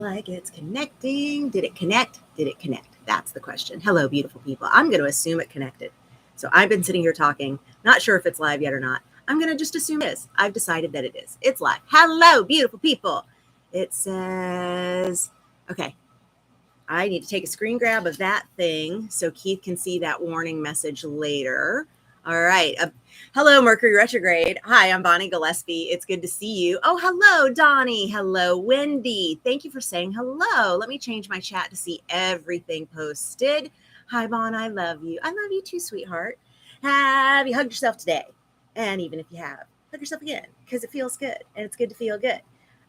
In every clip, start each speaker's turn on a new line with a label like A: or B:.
A: Like it's connecting. Did it connect? Did it connect? That's the question. Hello, beautiful people. I'm going to assume it connected. So I've been sitting here talking, not sure if it's live yet or not. I'm going to just assume it is. I've decided that it is. It's live. Hello, beautiful people. It says, okay, I need to take a screen grab of that thing so Keith can see that warning message later. All right. Hello, Mercury Retrograde. Hi, I'm Bonnie Gillespie. It's good to see you. Oh, hello, Donnie. Hello, Wendy. Thank you for saying hello. Let me change my chat to see everything posted. Hi, Bon. I love you. I love you too, sweetheart. Have you hugged yourself today? And even if you have, hug yourself again because it feels good and it's good to feel good.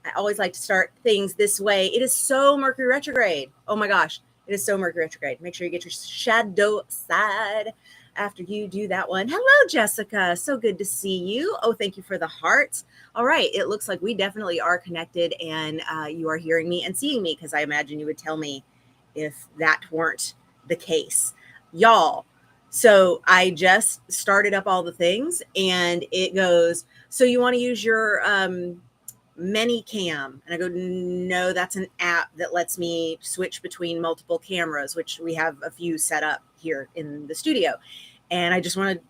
A: I always like to start things this way. It is so Mercury retrograde. Oh my gosh, it is so Mercury retrograde. Make sure you get your shadow side after you do that one. Hello, Jessica. So good to see you. Oh, thank you for the hearts. All right. It looks like we definitely are connected and you are hearing me and seeing me because I imagine you would tell me if that weren't the case. Y'all, so I just started up all the things and it goes, so you want to use your ManyCam? And I go, no, that's an app that lets me switch between multiple cameras, which we have a few set up here in the studio. And I just want to,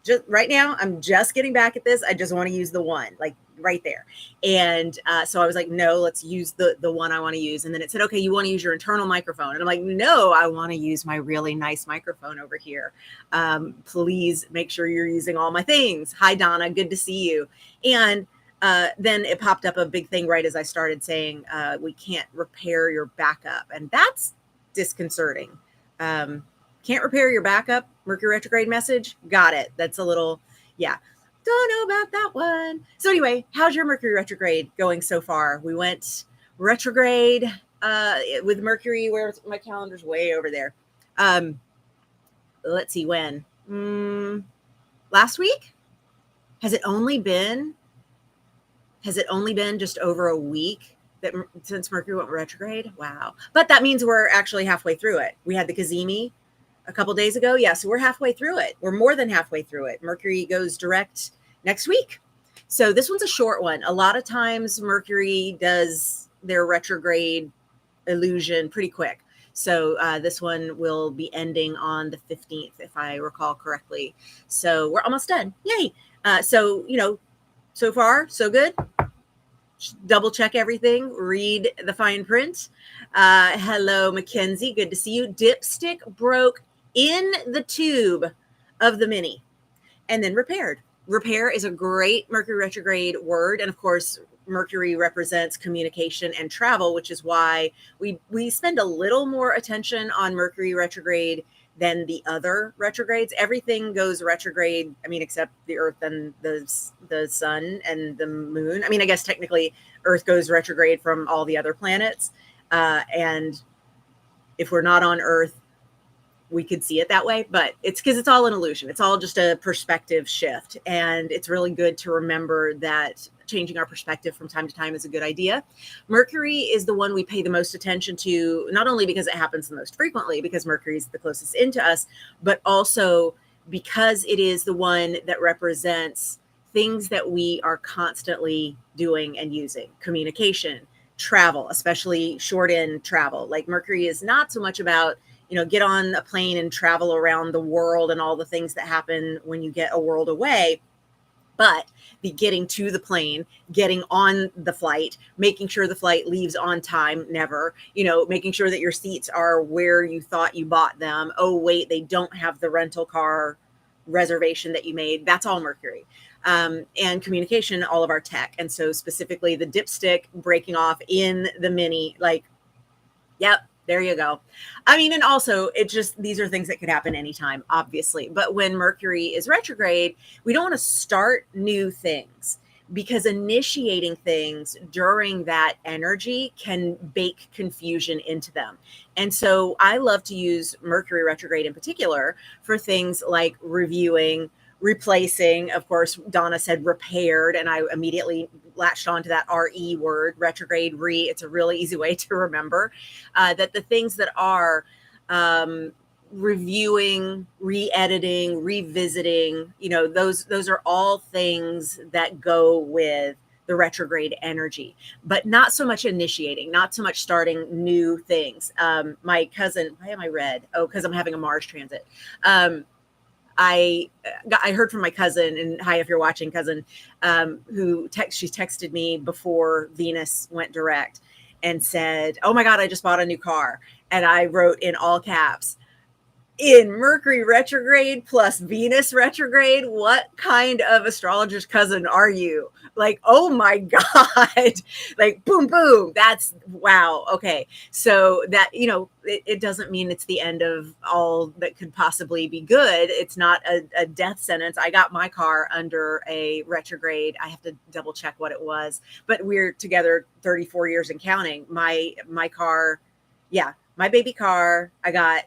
A: just right now, I'm just getting back at this. I just want to use the one, like right there. And so I was like, no, let's use the one I want to use. And then it said, okay, you want to use your internal microphone. And I'm like, no, I want to use my really nice microphone over here. Please make sure you're using all my things. Hi, Donna. Good to see you. And then it popped up a big thing right as I started saying, we can't repair your backup. And that's disconcerting. Can't repair your backup, Mercury retrograde message. Got it. That's a little, yeah. Don't know about that one. So anyway, how's your Mercury retrograde going so far? We went retrograde with Mercury, where my calendar's way over there. Let's see when. Last week? Has it only been just over a week that since Mercury went retrograde? Wow. But that means we're actually halfway through it. We had the Kazemi a couple days ago. Yeah, so we're halfway through it. We're more than halfway through it. Mercury goes direct next week. So this one's a short one. A lot of times Mercury does their retrograde illusion pretty quick. So this one will be ending on the 15th, if I recall correctly. So we're almost done. Yay. So, so far, so good. Double check everything, read the fine print. Hello, Mackenzie. Good to see you. Dipstick broke in the tube of the mini and then repaired. Repair is a great Mercury retrograde word. And of course, Mercury represents communication and travel, which is why we spend a little more attention on Mercury retrograde than the other retrogrades. Everything goes retrograde, except the Earth and the sun and the moon. I guess technically Earth goes retrograde from all the other planets. And if we're not on Earth, we could see it that way, but it's because it's all an illusion. It's all just a perspective shift. And it's really good to remember that changing our perspective from time to time is a good idea. Mercury is the one we pay the most attention to, not only because it happens the most frequently, because Mercury is the closest into us, but also because it is the one that represents things that we are constantly doing and using. Communication, travel, especially short end travel. Like Mercury is not so much about get on a plane and travel around the world and all the things that happen when you get a world away, but the getting to the plane, getting on the flight, making sure the flight leaves on time, never, making sure that your seats are where you thought you bought them. Oh, wait, they don't have the rental car reservation that you made. That's all Mercury. And communication, all of our tech. And so specifically the dipstick breaking off in the mini, like, yep. There you go. And also these are things that could happen anytime, obviously. But when Mercury is retrograde, we don't want to start new things because initiating things during that energy can bake confusion into them. And so I love to use Mercury retrograde in particular for things like reviewing, replacing. Of course, Donna said repaired, and I immediately latched onto that RE word, retrograde, it's a really easy way to remember that the things that are reviewing, re-editing, revisiting, those are all things that go with the retrograde energy, but not so much initiating, not so much starting new things. My cousin, why am I red? Oh, because I'm having a Mars transit. I heard from my cousin, and hi if you're watching, cousin, she texted me before Venus went direct and said, "Oh my God, I just bought a new car," and I wrote in all caps, "In Mercury retrograde plus Venus retrograde, what kind of astrologer's cousin are you?" Like, oh my God, like boom, boom. That's wow. Okay. So that, it doesn't mean it's the end of all that could possibly be good. It's not a death sentence. I got my car under a retrograde. I have to double check what it was, but we're together 34 years and counting. My car, yeah, my baby car, I got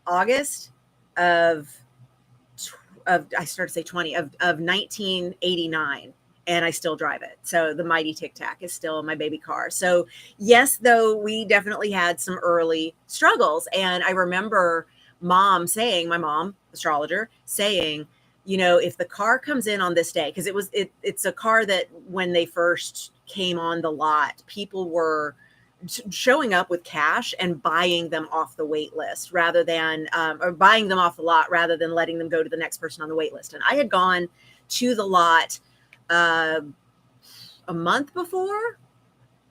A: August of I started to say 20 of 1989, and I still drive it. So the mighty Tic Tac is still my baby car. So yes, though we definitely had some early struggles, and I remember my mom, astrologer, saying, if the car comes in on this day, because it's a car that when they first came on the lot, people were showing up with cash and buying them off the wait list rather than or buying them off the lot rather than letting them go to the next person on the wait list. And I had gone to the lot a month before,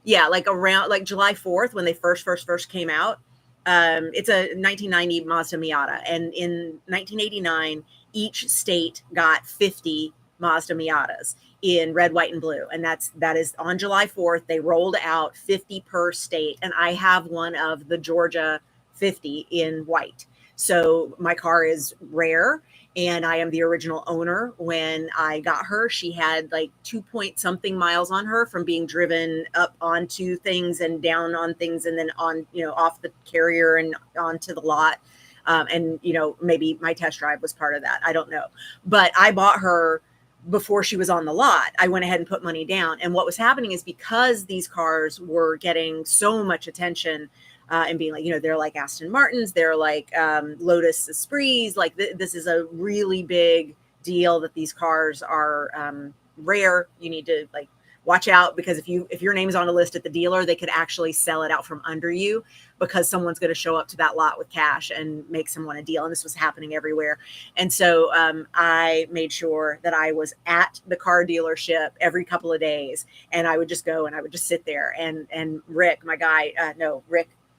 A: like around like July 4th when they first came out. It's a 1990 Mazda Miata, and in 1989 each state got 50 Mazda Miatas in red, white, and blue. And that is on July 4th. They rolled out 50 per state. And I have one of the Georgia 50 in white. So my car is rare, and I am the original owner. When I got her, she had like 2-point-something miles on her from being driven up onto things and down on things, and then on, off the carrier and onto the lot. And, maybe my test drive was part of that. I don't know. But I bought her before she was on the lot. I went ahead and put money down. And what was happening is, because these cars were getting so much attention and being like, they're like Aston Martins, they're like Lotus Esprits, like this is a really big deal that these cars are rare. You need to like watch out, because if your name is on a list at the dealer, they could actually sell it out from under you, because someone's going to show up to that lot with cash and make someone a deal. And this was happening everywhere. And so I made sure that I was at the car dealership every couple of days, and I would just go and I would just sit there. And Rick, my guy,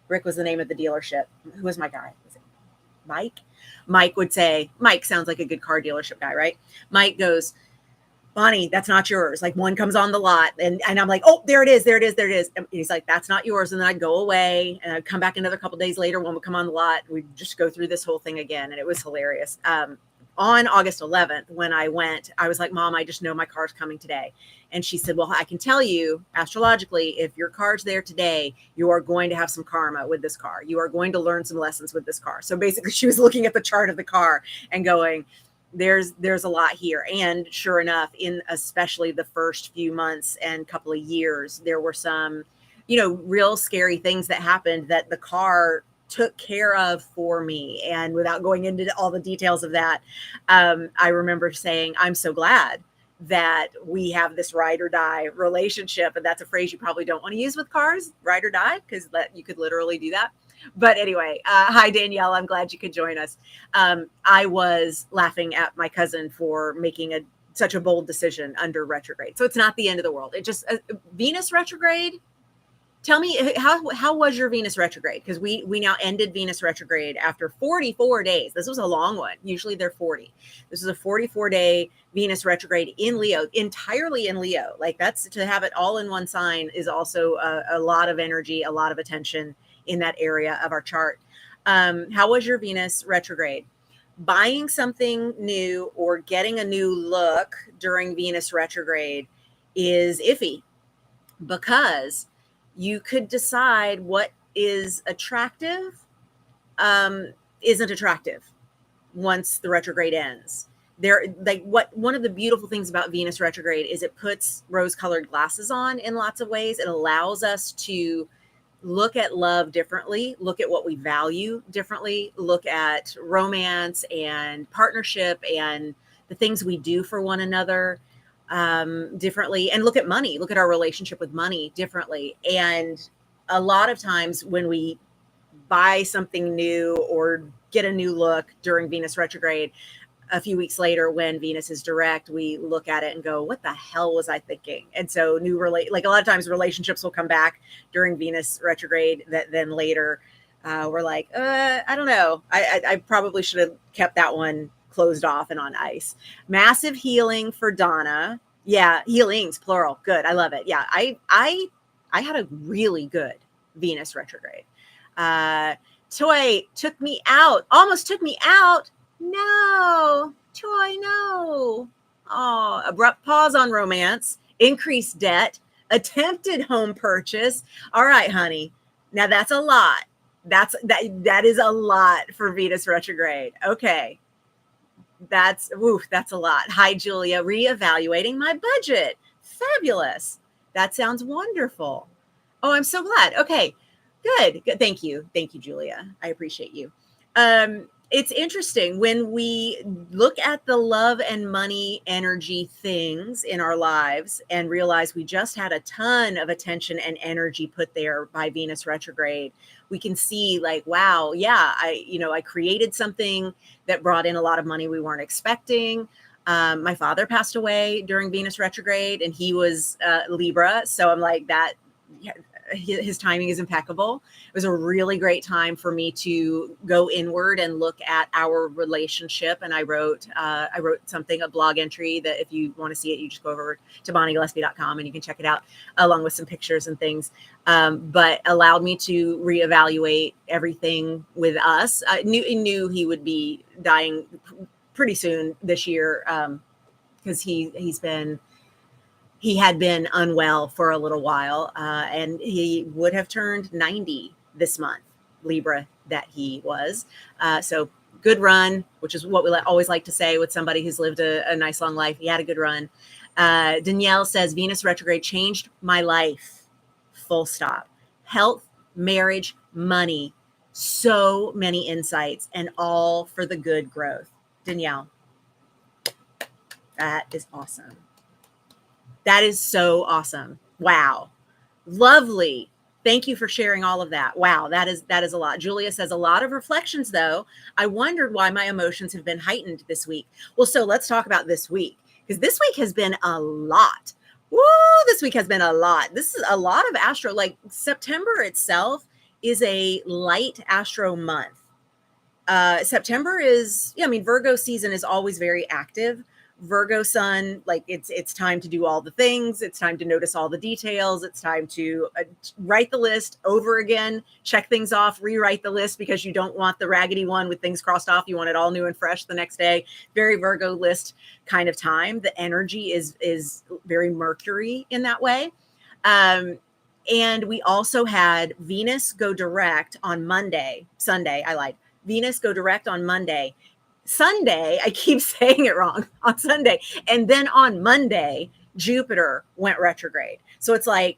A: Rick was the name of the dealership. Who was my guy? Was it Mike? Mike would say, Mike sounds like a good car dealership guy, right? Mike goes, "Bonnie, that's not yours." Like, one comes on the lot, and I'm like, "Oh, there it is. And he's like, "That's not yours." And then I'd go away, and I'd come back another couple days later. One would come on the lot. We'd just go through this whole thing again. And it was hilarious. On August 11th, when I went, I was like, "Mom, I just know my car's coming today." And she said, "Well, I can tell you astrologically, if your car's there today, you are going to have some karma with this car. You are going to learn some lessons with this car." So basically, she was looking at the chart of the car and going, there's a lot here. And sure enough, in especially the first few months and couple of years, there were some, real scary things that happened that the car took care of for me. And without going into all the details of that, I remember saying, "I'm so glad that we have this ride or die relationship." And that's a phrase you probably don't want to use with cars, ride or die, because you could literally do that. But anyway, hi, Danielle. I'm glad you could join us. I was laughing at my cousin for making such a bold decision under retrograde. So it's not the end of the world. It just Venus retrograde. Tell me, how was your Venus retrograde? Because we now ended Venus retrograde after 44 days. This was a long one. Usually they're 40. This is a 44-day Venus retrograde in Leo, entirely in Leo. Like, that's, to have it all in one sign is also a lot of energy, a lot of attention in that area of our chart. How was your Venus retrograde? Buying something new or getting a new look during Venus retrograde is iffy, because you could decide what is attractive isn't attractive once the retrograde ends. One of the beautiful things about Venus retrograde is it puts rose-colored glasses on in lots of ways. It allows us to look at love differently, look at what we value differently, look at romance and partnership and the things we do for one another differently, and look at money, look at our relationship with money differently. And a lot of times when we buy something new or get a new look during Venus retrograde, a few weeks later when Venus is direct, we look at it and go, what the hell was I thinking? And so like a lot of times relationships will come back during Venus retrograde that then later we're like, I don't know. I probably should have kept that one closed off and on ice. Massive healing for Donna. Yeah, healings, plural. Good. I love it. Yeah, I had a really good Venus retrograde. Toy took me out, almost took me out. No, Toy, no. Oh, abrupt pause on romance, increased debt, attempted home purchase. All right, honey. Now that's a lot. That is a lot for Venus retrograde. Okay. That's a lot. Hi, Julia. Reevaluating my budget. Fabulous. That sounds wonderful. Oh, I'm so glad. Okay. Good. Thank you. Thank you, Julia. I appreciate you. It's interesting when we look at the love and money energy things in our lives and realize we just had a ton of attention and energy put there by Venus retrograde. We can see like, wow, yeah, I created something that brought in a lot of money we weren't expecting. My father passed away during Venus retrograde and he was Libra. So I'm like that. His timing is impeccable. It was a really great time for me to go inward and look at our relationship. And I wrote something, a blog entry that if you want to see it, you just go over to bonniegillespie.com and you can check it out along with some pictures and things. But allowed me to reevaluate everything with us. I knew he would be dying pretty soon this year because he had been unwell for a little while, and he would have turned 90 this month, Libra that he was. So good run, which is what we always like to say with somebody who's lived a nice long life. He had a good run. Danielle says, Venus retrograde changed my life, full stop. Health, marriage, money, so many insights, and all for the good growth. Danielle, that is awesome. That is so awesome. Wow. Lovely. Thank you for sharing all of that. Wow, that is a lot. Julia says a lot of reflections though. I wondered why my emotions have been heightened this week. Well, so let's talk about this week because this week has been a lot. Woo, this week has been a lot. This is a lot of astro, like September itself is a light astro month. September is, Virgo season is always very active. Virgo sun, like it's time to do all the things. It's time to notice all the details. It's time to write the list over again, check things off, rewrite the list because you don't want the raggedy one with things crossed off. You want it all new and fresh the next day. Very Virgo list kind of time. The energy is very Mercury in that way. And we also had Venus go direct on Sunday. I lied. Venus go direct on Monday. Sunday, I keep saying it wrong, on Sunday. And then on Monday, Jupiter went retrograde. So it's like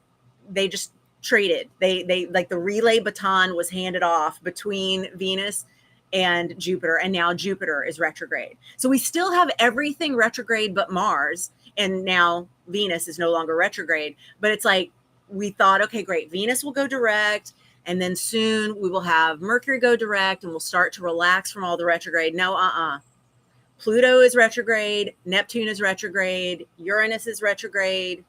A: they just traded. They like the relay baton was handed off between Venus and Jupiter, and now Jupiter is retrograde. So we still have everything retrograde but Mars, and now Venus is no longer retrograde. But it's like we thought, okay, great, Venus will go direct. And then soon we will have Mercury go direct and we'll start to relax from all the retrograde. No, Pluto is retrograde. Neptune is retrograde. Uranus is retrograde.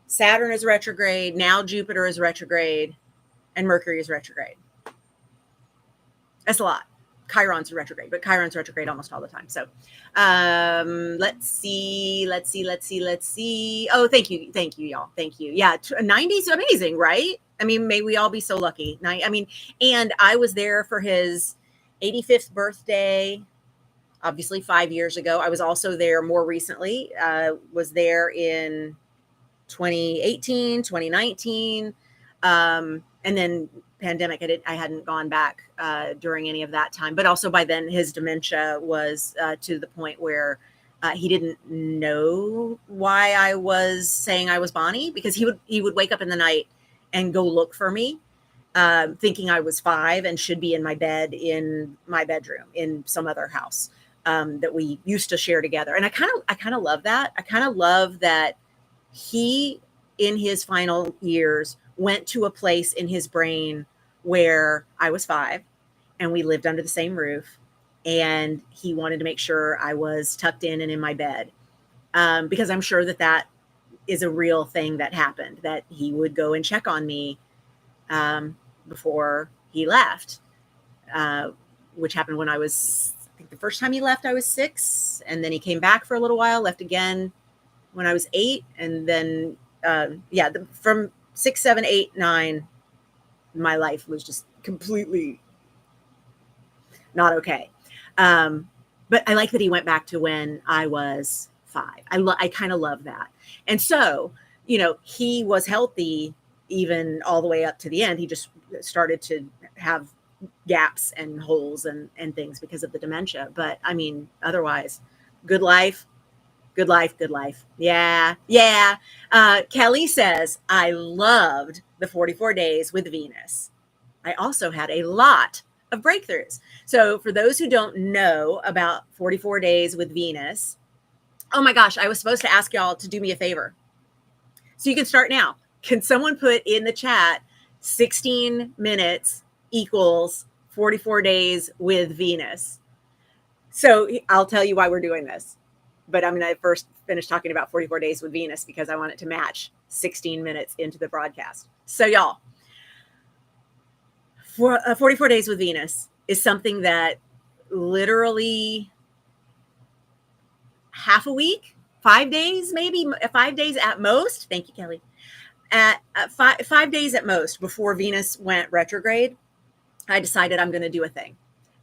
A: Saturn is retrograde. Now Jupiter is retrograde. And Mercury is retrograde. That's a lot. Chiron's retrograde, but Chiron's retrograde almost all the time. So let's see. Oh, thank you, y'all. Thank you. Yeah, 90 is amazing, right? I mean, may we all be so lucky. And I was there for his 85th birthday, obviously 5 years ago. I was also there more recently, was there in 2018, 2019. And then pandemic, I hadn't gone back during any of that time. But also by then, his dementia was to the point where he didn't know why I was saying I was Bonnie, because he would wake up in the night and go look for me, thinking I was 5 and should be in my bed in my bedroom in some other house. that we used to share together. And I kind of love that. I kind of love that he, in his final years, went to a place in his brain where I was 5 and we lived under the same roof. And he wanted to make sure I was tucked in and in my bed, because I'm sure that that is a real thing that happened, that he would go and check on me before he left, which happened when I was, I think the first time he left, I was 6. And then he came back for a little while, left again when I was 8. And then, from 6, 7, 8, 9, my life was just completely not okay. But I like that he went back to when I was 5. I kind of love that. And so, he was healthy even all the way up to the end. He just started to have gaps and holes and things because of the dementia. But I mean, otherwise, good life. Good life, good life. Yeah, yeah. Kelly says, I loved the 44 days with Venus. I also had a lot of breakthroughs. So for those who don't know about 44 days with Venus, oh my gosh, I was supposed to ask y'all to do me a favor. So you can start now. Can someone put in the chat 16 minutes equals 44 days with Venus? So I'll tell you why we're doing this. But I'm going to first finish talking about 44 days with Venus because I want it to match 16 minutes into the broadcast. So y'all, for 44 days with Venus is something that literally half a week, 5 days, maybe 5 days at most. Thank you, Kelly. At 5 days at most before Venus went retrograde, I decided I'm going to do a thing.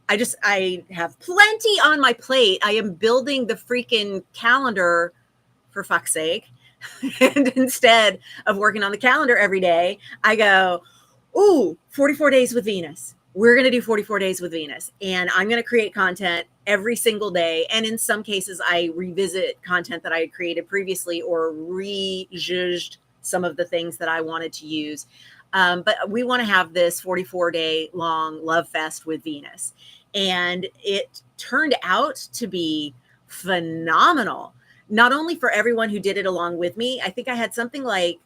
A: I have plenty on my plate. I am building the freaking calendar, for fuck's sake. And instead of working on the calendar every day, I go, ooh, 44 days with Venus. We're going to do 44 days with Venus. And I'm going to create content every single day. And in some cases, I revisit content that I had created previously or rejudged some of the things that I wanted to use. But we want to have this 44-day long love fest with Venus. And it turned out to be phenomenal, not only for everyone who did it along with me. I think I had something like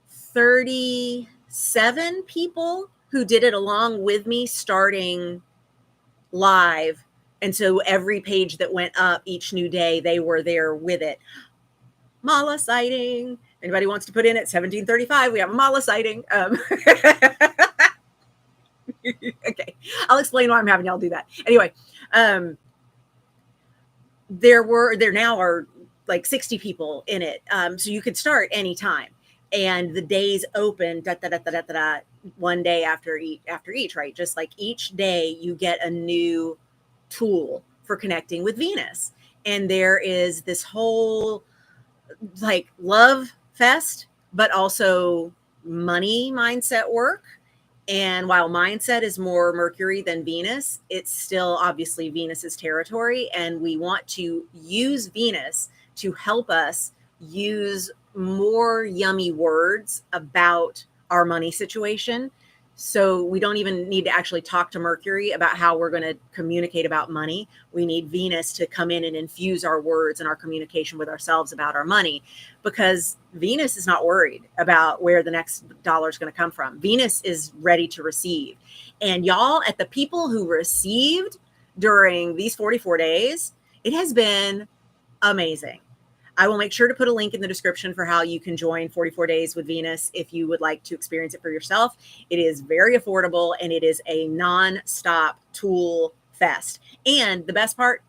A: 37 people who did it along with me starting live. And so every page that went up each new day, they were there with it. Mala sighting. Anybody wants to put in at 1735? We have a Mala sighting. Okay, I'll explain why I'm having y'all do that. Anyway, there now are like 60 people in it. So you could start anytime. And the days open one day after each, right? Just like each day you get a new tool for connecting with Venus. And there is this whole like love fest, but also money mindset work. And while mindset is more Mercury than Venus, it's still obviously Venus's territory. And we want to use Venus to help us use more yummy words about our money situation. So we don't even need to actually talk to Mercury about how we're going to communicate about money. We need Venus to come in and infuse our words and our communication with ourselves about our money, because Venus is not worried about where the next dollar is going to come from. Venus is ready to receive. And y'all, at the people who received during these 44 days, it has been amazing. I will make sure to put a link in the description for how you can join 44 Days with Venus if you would like to experience it for yourself. It is very affordable and it is a non-stop tool fest. And the best part,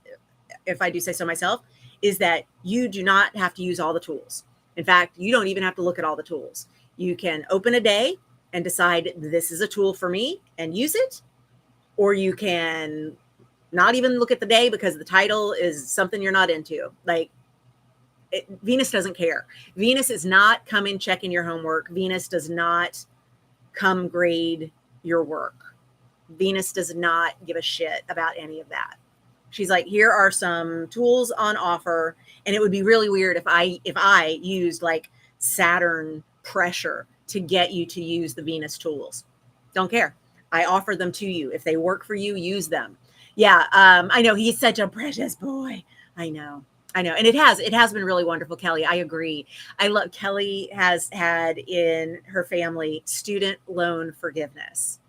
A: if I do say so myself, is that you do not have to use all the tools. In fact, you don't even have to look at all the tools. You can open a day and decide this is a tool for me and use it, or you can not even look at the day because the title is something you're not into. Like, Venus doesn't care. Venus is not coming checking your homework. Venus does not come grade your work. Venus does not give a shit about any of that. She's like, here are some tools on offer. And it would be really weird if I used like Saturn pressure to get you to use the Venus tools. Don't care. I offer them to you. If they work for you, use them. Yeah, I know he's such a precious boy. I know. I know. And it has been really wonderful, Kelly. I agree. I love Kelly has had in her family student loan forgiveness.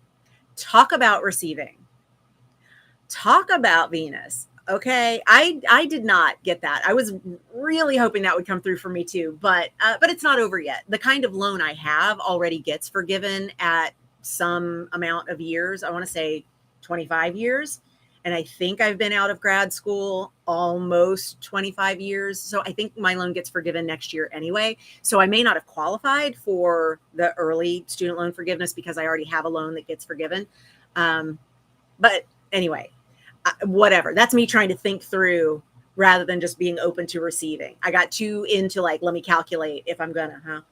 A: Talk about receiving. Talk about Venus. Okay. I did not get that. I was really hoping that would come through for me too, but it's not over yet. The kind of loan I have already gets forgiven at some amount of years. I want to say 25 years. And I think I've been out of grad school almost 25 years. So I think my loan gets forgiven next year anyway. So I may not have qualified for the early student loan forgiveness because I already have a loan that gets forgiven. But anyway, whatever. That's me trying to think through rather than just being open to receiving. I got too into like, let me calculate if I'm gonna,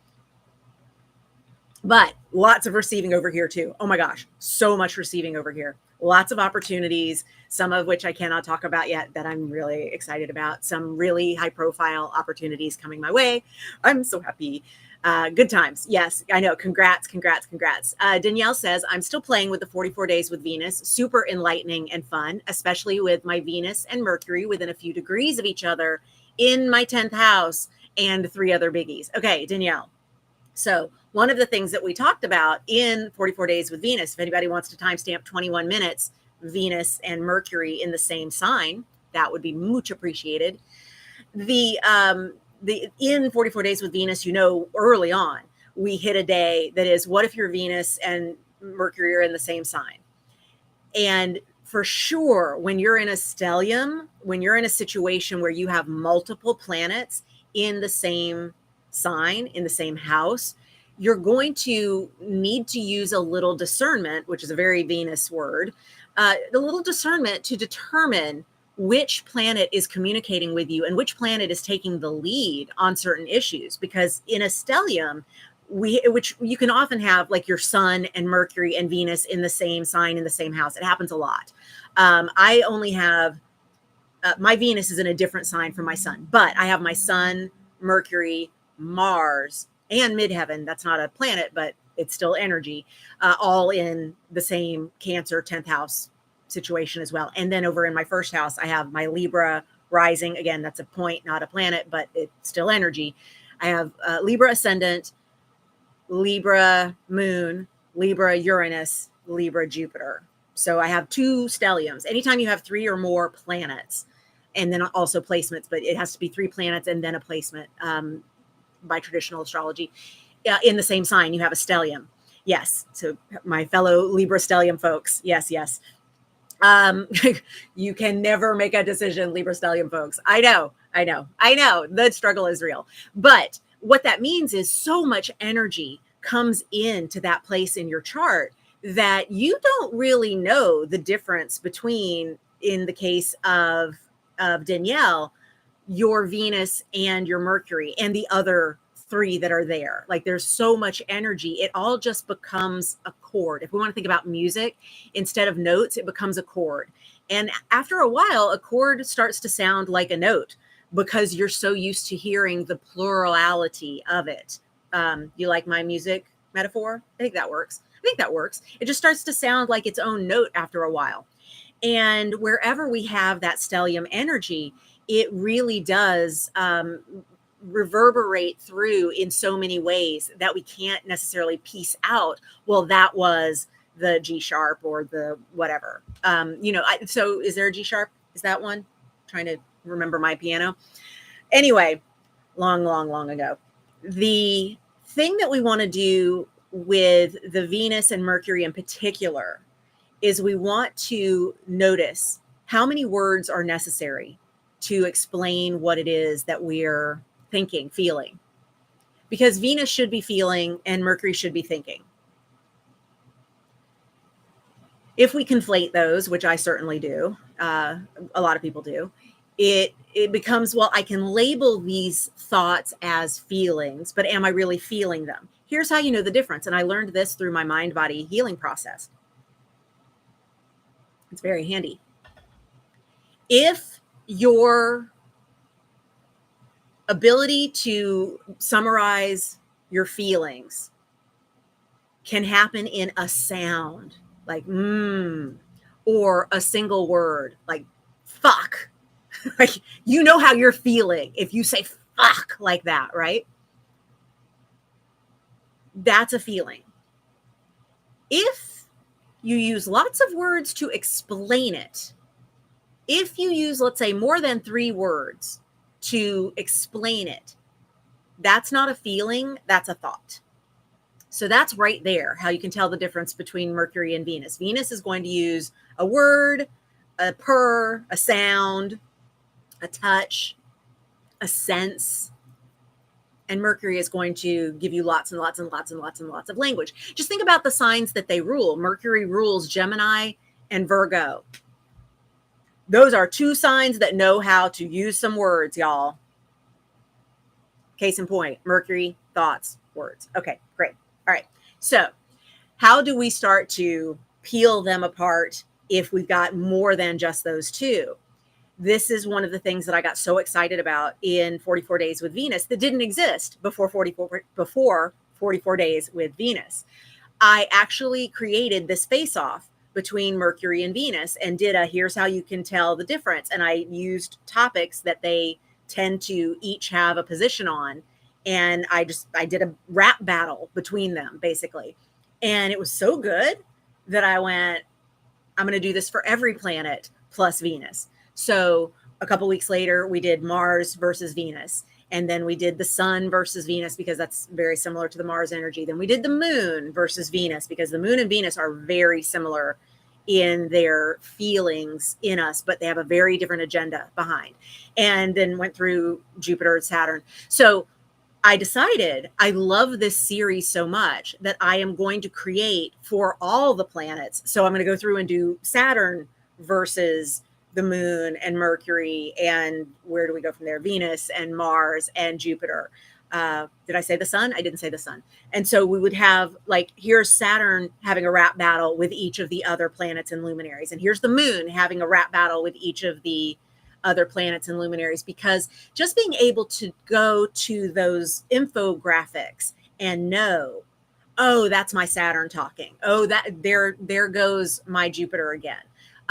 A: But lots of receiving over here too. Oh my gosh, so much receiving over here. Lots of opportunities, some of which I cannot talk about yet that I'm really excited about. Some really high profile opportunities coming my way. I'm so happy. Good times. Yes, I know. Congrats, congrats, congrats. Danielle says, I'm still playing with the 44 days with Venus. Super enlightening and fun, especially with my Venus and Mercury within a few degrees of each other in my 10th house and 3 other biggies. Okay, Danielle. So one of the things that we talked about in 44 days with Venus, if anybody wants to timestamp 21 minutes, Venus and Mercury in the same sign, that would be much appreciated. The in 44 days with Venus, early on, we hit a day that is, what if your Venus and Mercury are in the same sign? And for sure, when you're in a stellium, when you're in a situation where you have multiple planets in the same sign, in the same house, you're going to need to use a little discernment, which is a very Venus word, a little discernment to determine which planet is communicating with you and which planet is taking the lead on certain issues. Because in a stellium, which you can often have like your sun and Mercury and Venus in the same sign in the same house. It happens a lot. I only have my Venus is in a different sign from my sun, but I have my sun, Mercury, Mars, and midheaven. That's not a planet, but it's still energy, all in the same Cancer 10th house situation as well. And then over in my first house, I have my Libra rising. Again, that's a point, not a planet, but it's still energy. I have Libra ascendant, Libra moon, Libra Uranus, Libra Jupiter. So I have 2 stelliums. Anytime you have 3 or more planets, and then also placements, but it has to be 3 planets and then a placement by traditional astrology. In the same sign, you have a stellium. Yes. So my fellow Libra stellium folks. Yes, yes. You can never make a decision, Libra stellium folks. I know. The struggle is real. But what that means is so much energy comes into that place in your chart that you don't really know the difference between, in the case of Danielle, your Venus and your Mercury and the other 3 that are there. Like there's so much energy. It all just becomes a chord. If we want to think about music, instead of notes, it becomes a chord. And after a while, a chord starts to sound like a note because you're so used to hearing the plurality of it. You like my music metaphor? I think that works. It just starts to sound like its own note after a while. And wherever we have that stellium energy, it really does reverberate through in so many ways that we can't necessarily piece out, well, that was the G sharp or the whatever. So is there a G sharp? Is that one? I'm trying to remember my piano. Anyway, long ago. The thing that we want to do with the Venus and Mercury in particular is we want to notice how many words are necessary to explain what it is that we're thinking, feeling. Because Venus should be feeling and Mercury should be thinking. If we conflate those, which I certainly do, a lot of people do, it becomes, well, I can label these thoughts as feelings, but am I really feeling them? Here's how you know the difference. And I learned this through my mind-body healing process. It's very handy. If your ability to summarize your feelings can happen in a sound like or a single word like fuck. Like, you know how you're feeling if you say fuck like that, right? That's a feeling. If you use lots of words to explain it, if you use, let's say, more than 3 words to explain it, that's not a feeling, that's a thought. So that's right there, how you can tell the difference between Mercury and Venus. Venus is going to use a word, a purr, a sound, a touch, a sense. And Mercury is going to give you lots and lots and lots and lots and lots of language. Just think about the signs that they rule. Mercury rules Gemini and Virgo. Those are 2 signs that know how to use some words, y'all. Case in point, Mercury, thoughts, words. Okay, great. All right. So how do we start to peel them apart if we've got more than just those 2? This is one of the things that I got so excited about in 44 Days with Venus that didn't exist before 44 Days with Venus. I actually created this face-off between Mercury and Venus and did a here's how you can tell the difference. And I used topics that they tend to each have a position on. And I did a rap battle between them, basically. And it was so good that I went, I'm going to do this for every planet plus Venus. So a couple weeks later, we did Mars versus Venus. And then we did the sun versus Venus because that's very similar to the Mars energy. Then we did the moon versus Venus because the moon and Venus are very similar in their feelings in us, but they have a very different agenda behind. And then went through Jupiter and Saturn. So I decided I love this series so much that I am going to create for all the planets. So I'm going to go through and do Saturn versus the moon and Mercury, and where do we go from there? Venus and Mars and Jupiter. Did I say the sun? I didn't say the sun. And so we would have, like, here's Saturn having a rap battle with each of the other planets and luminaries. And here's the moon having a rap battle with each of the other planets and luminaries, because just being able to go to those infographics and know, oh, that's my Saturn talking. Oh, that there goes my Jupiter again.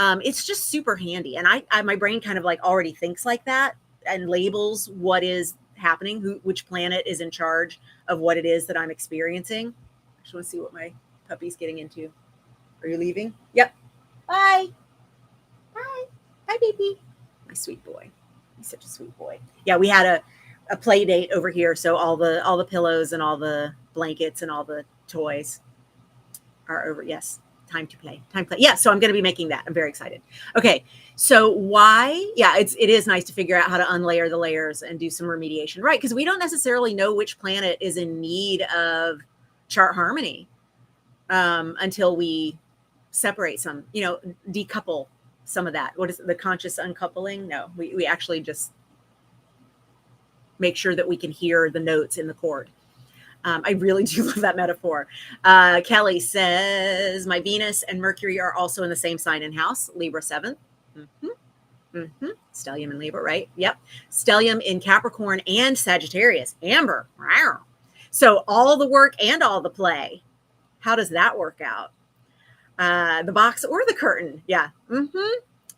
A: It's just super handy. And I my brain kind of like already thinks like that and labels what is happening, which planet is in charge of what it is that I'm experiencing. I just want to see what my puppy's getting into. Are you leaving? Yep. Bye. Bye. Bye, baby. My sweet boy. He's such a sweet boy. Yeah, we had a play date over here. So all the pillows and all the blankets and all the toys are over. Yes. Time to play. Yeah. So I'm going to be making that. I'm very excited. Okay. So why? Yeah, it is nice to figure out how to unlayer the layers and do some remediation, right? Because we don't necessarily know which planet is in need of chart harmony until we separate some, decouple some of that. What is it, the conscious uncoupling? No, we actually just make sure that we can hear the notes in the chord. I really do love that metaphor. Kelly says, my Venus and Mercury are also in the same sign and house, Libra 7th. Stellium in Libra, right? Yep. Stellium in Capricorn and Sagittarius. Amber. So all the work and all the play. How does that work out? The box or the curtain? Yeah.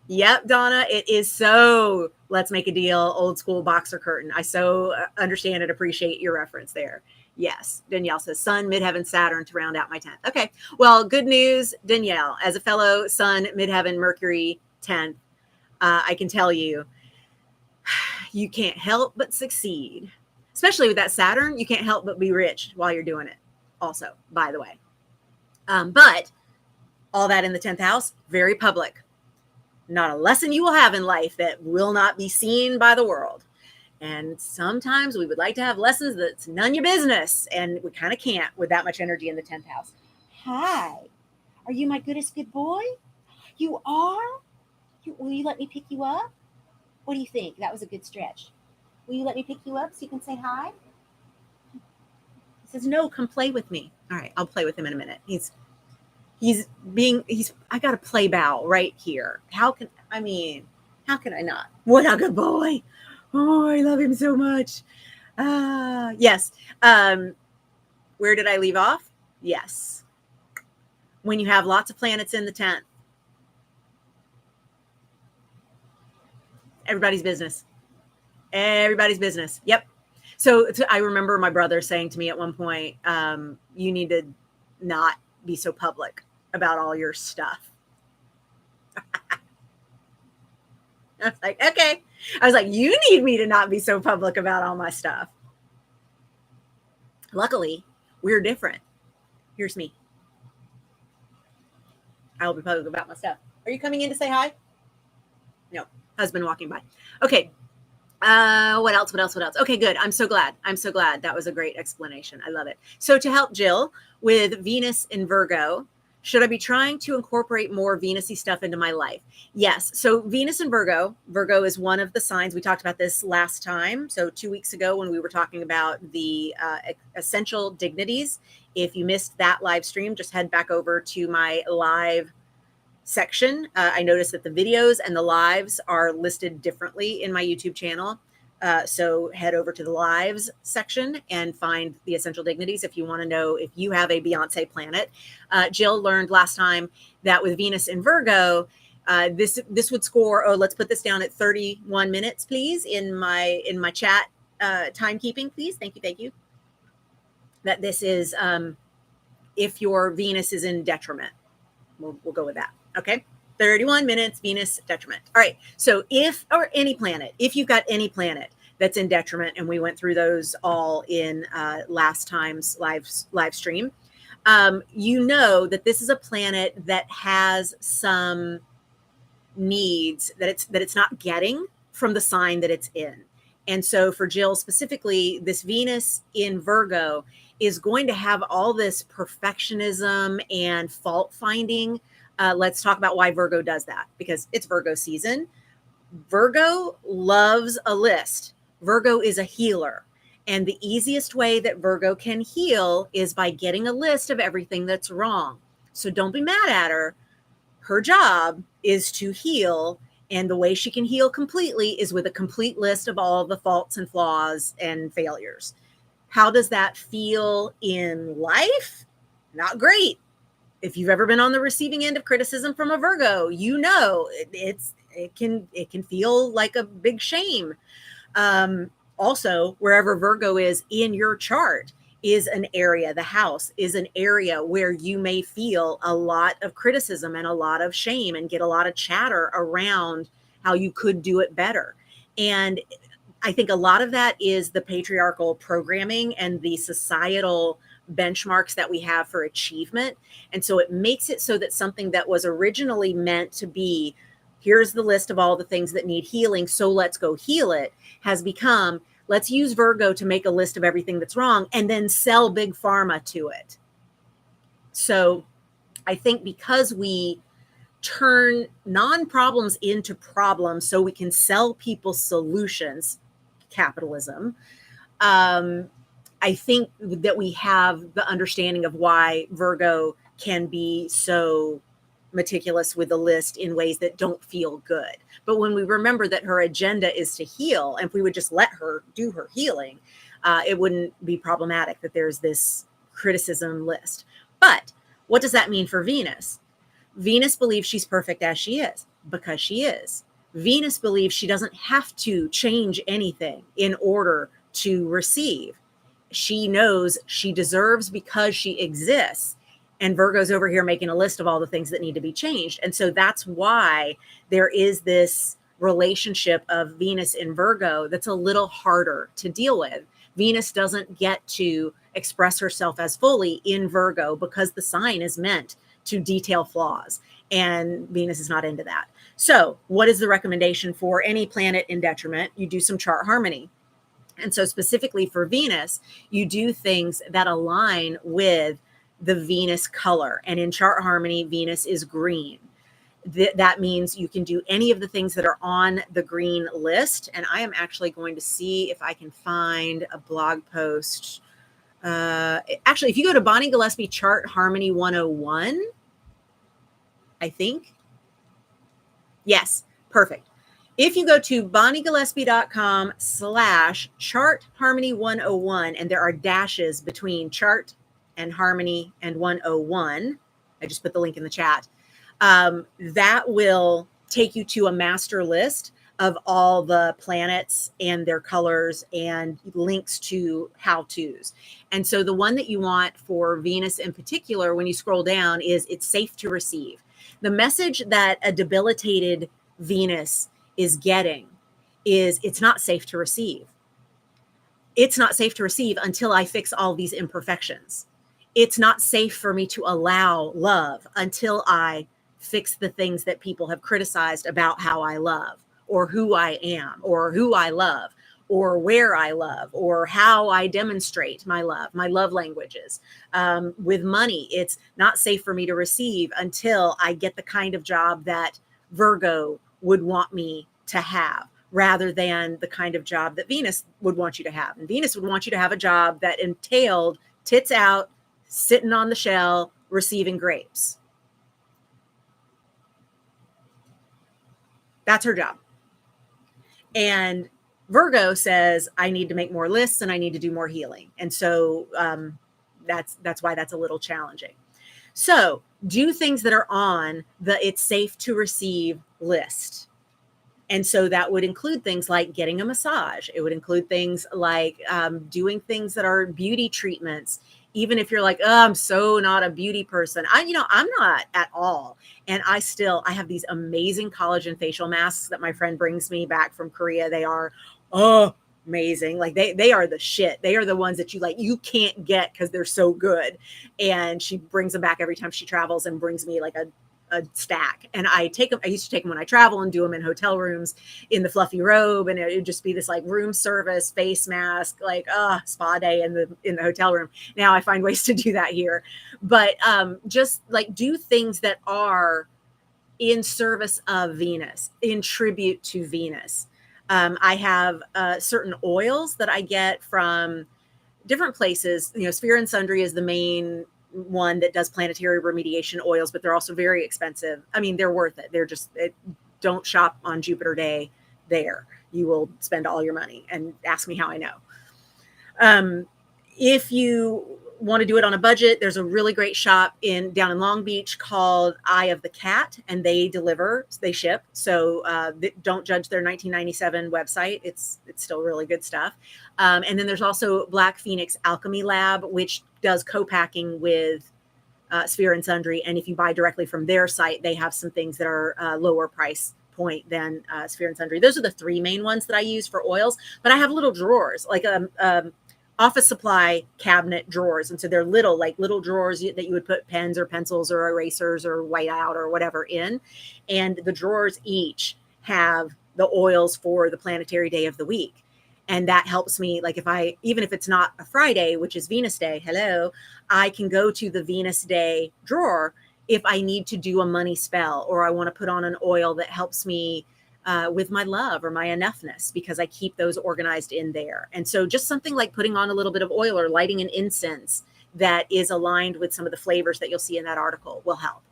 A: Yep, Donna, it is so let's make a deal, old school boxer curtain. I so understand and appreciate your reference there. Yes. Danielle says Sun, Midheaven, Saturn to round out my 10th. Okay. Well, good news, Danielle. As a fellow Sun, Midheaven, Mercury 10th, I can tell you, you can't help but succeed. Especially with that Saturn, you can't help but be rich while you're doing it. Also, by the way. But all that in the 10th house, very public. Not a lesson you will have in life that will not be seen by the world. And sometimes we would like to have lessons that's none your business. And we kind of can't with that much energy in the 10th house. Hi. Are you my goodest good boy? You are? Will you let me pick you up? What do you think? That was a good stretch. Will you let me pick you up so you can say hi? He says, no, come play with me. All right, I'll play with him in a minute. I got a play bow right here. How can I not? What a good boy. Oh, I love him so much. Yes. Where did I leave off? Yes. When you have lots of planets in the 10th, Everybody's business. Everybody's business. Yep. So I remember my brother saying to me at one point, you need to not be so public about all your stuff. I was like, okay. I was like, you need me to not be so public about all my stuff. Luckily, we're different. Here's me. I will be public about my stuff. Are you coming in to say hi? No. Husband walking by. Okay. What else? Okay, good. I'm so glad. That was a great explanation. I love it. So to help Jill with Venus in Virgo, should I be trying to incorporate more Venus-y stuff into my life? Yes. So Venus in Virgo is one of the signs. We talked about this last time. So 2 weeks ago when we were talking about the essential dignities. If you missed that live stream, just head back over to my live section. I noticed that the videos and the lives are listed differently in my YouTube channel. So head over to the lives section and find the essential dignities if you want to know if you have a Beyonce planet. Jill learned last time that with Venus in Virgo, this would score. Oh, let's put this down at 31 minutes, please, in my chat timekeeping, please. Thank you. That this is if your Venus is in detriment. We'll go with that. Okay. 31 minutes, Venus detriment. All right. So if you've got any planet that's in detriment, and we went through those all in last time's live stream, you know that this is a planet that has some needs that it's not getting from the sign that it's in. And so for Jill specifically, this Venus in Virgo is going to have all this perfectionism and fault finding. Let's talk about why Virgo does that, because it's Virgo season. Virgo loves a list. Virgo is a healer. And the easiest way that Virgo can heal is by getting a list of everything that's wrong. So don't be mad at her. Her job is to heal. And the way she can heal completely is with a complete list of all the faults and flaws and failures. How does that feel in life? Not great. If you've ever been on the receiving end of criticism from a Virgo, you know it can feel like a big shame. Also, wherever Virgo is in your chart is an area, the house is an area where you may feel a lot of criticism and a lot of shame and get a lot of chatter around how you could do it better. And I think a lot of that is the patriarchal programming and the societal benchmarks that we have for achievement. And so it makes it so that something that was originally meant to be, here's the list of all the things that need healing, so let's go heal it, has become, let's use Virgo to make a list of everything that's wrong and then sell big pharma to it. So I think because we turn non-problems into problems so we can sell people solutions, capitalism, I think that we have the understanding of why Virgo can be so meticulous with the list in ways that don't feel good. But when we remember that her agenda is to heal, and if we would just let her do her healing, it wouldn't be problematic that there's this criticism list. But what does that mean for Venus? Venus believes she's perfect as she is because she is. Venus believes she doesn't have to change anything in order to receive. She knows she deserves because she exists. And Virgo's over here making a list of all the things that need to be changed. And so that's why there is this relationship of Venus in Virgo that's a little harder to deal with. Venus doesn't get to express herself as fully in Virgo because the sign is meant to detail flaws. And Venus is not into that. So what is the recommendation for any planet in detriment? You do some chart harmony. And so specifically for Venus, you do things that align with the Venus color. And in chart harmony, Venus is green. That means you can do any of the things that are on the green list. And I am actually going to see if I can find a blog post. Actually, if you go to Bonnie Gillespie Chart Harmony 101, I think. Yes, perfect. If you go to bonniegillespie.com/chart harmony 101, and there are dashes between chart and harmony and 101, I just put the link in the chat, that will take you to a master list of all the planets and their colors and links to how-tos. And so the one that you want for Venus in particular, when you scroll down, is it's safe to receive. The message that a debilitated Venus is getting is it's not safe to receive. It's not safe to receive until I fix all these imperfections. It's not safe for me to allow love until I fix the things that people have criticized about how I love, or who I am, or who I love, or where I love, or how I demonstrate my love languages. With money, it's not safe for me to receive until I get the kind of job that Virgo would want me to have, rather than the kind of job that Venus would want you to have. And Venus would want you to have a job that entailed tits out, sitting on the shell, receiving grapes. That's her job. And Virgo says, I need to make more lists and I need to do more healing. And so that's why that's a little challenging. So do things that are on the it's safe to receive list. And so that would include things like getting a massage. It would include things like doing things that are beauty treatments. Even if you're like, oh, I'm so not a beauty person. I'm not at all. And I have these amazing collagen facial masks that my friend brings me back from Korea. They are amazing. Like they are the shit. They are the ones that you can't get because they're so good. And she brings them back every time she travels and brings me like a stack. And I take them. I used to take them when I travel and do them in hotel rooms in the fluffy robe. And it would just be this like room service face mask, like spa day in the hotel room. Now I find ways to do that here, but just like do things that are in service of Venus, in tribute to Venus. I have certain oils that I get from different places. Sphere and Sundry is the main one that does planetary remediation oils, but they're also very expensive. I mean, they're worth it. Don't shop on Jupiter Day there. You will spend all your money, and ask me how I know. If you want to do it on a budget, there's a really great shop down in Long Beach called Eye of the Cat, and they ship. So don't judge their 1997 website. It's still really good stuff. And then there's also Black Phoenix Alchemy Lab, which does co-packing with Sphere and Sundry. And if you buy directly from their site, they have some things that are lower price point than Sphere and Sundry. Those are the three main ones that I use for oils. But I have little drawers, like office supply cabinet drawers. And so they're little drawers that you would put pens or pencils or erasers or whiteout or whatever in. And the drawers each have the oils for the planetary day of the week. And that helps me, like even if it's not a Friday, which is Venus Day, I can go to the Venus Day drawer if I need to do a money spell, or I want to put on an oil that helps me with my love or my enoughness, because I keep those organized in there. And so just something like putting on a little bit of oil or lighting an incense that is aligned with some of the flavors that you'll see in that article will help.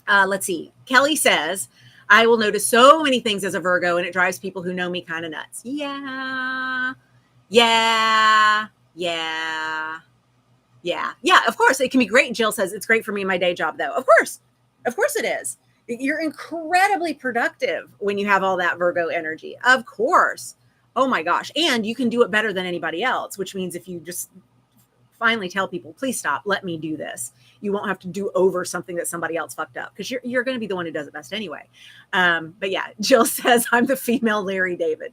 A: Let's see. Kelly says, I will notice so many things as a Virgo, and it drives people who know me kind of nuts. Yeah. Of course, it can be great. Jill says it's great for me in my day job, though. Of course it is. You're incredibly productive when you have all that Virgo energy. Of course. Oh my gosh. And you can do it better than anybody else, which means if you just finally tell people, please stop, let me do this, you won't have to do over something that somebody else fucked up, because you're going to be the one who does it best anyway. But yeah, Jill says I'm the female Larry David.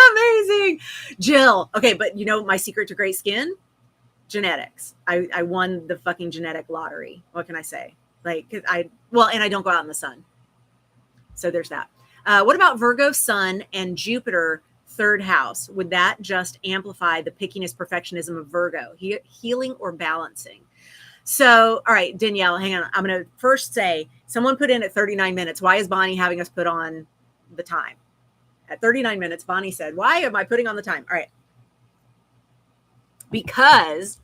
A: Amazing, Jill. Okay, but my secret to great skin? Genetics. I won the fucking genetic lottery. What can I say? And I don't go out in the sun. So there's that. What about Virgo Sun and Jupiter third house? Would that just amplify the pickiness, perfectionism of Virgo? Healing or balancing? So, all right, Danielle, hang on. I'm going to first say, someone put in at 39 minutes. Why is Bonnie having us put on the time? At 39 minutes, Bonnie said, why am I putting on the time? All right. Because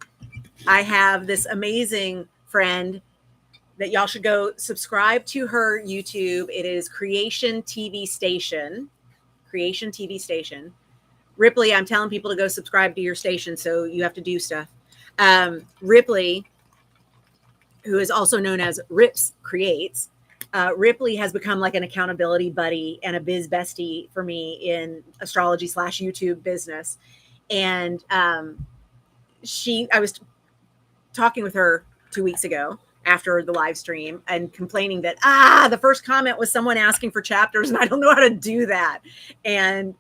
A: I have this amazing friend that y'all should go subscribe to her YouTube. It is Creation TV Station. Ripley, I'm telling people to go subscribe to your station, so you have to do stuff. Ripley, who is also known as Rips Creates, Ripley has become like an accountability buddy and a biz bestie for me in astrology / YouTube business. And I was talking with her 2 weeks ago after the live stream and complaining that, the first comment was someone asking for chapters and I don't know how to do that. And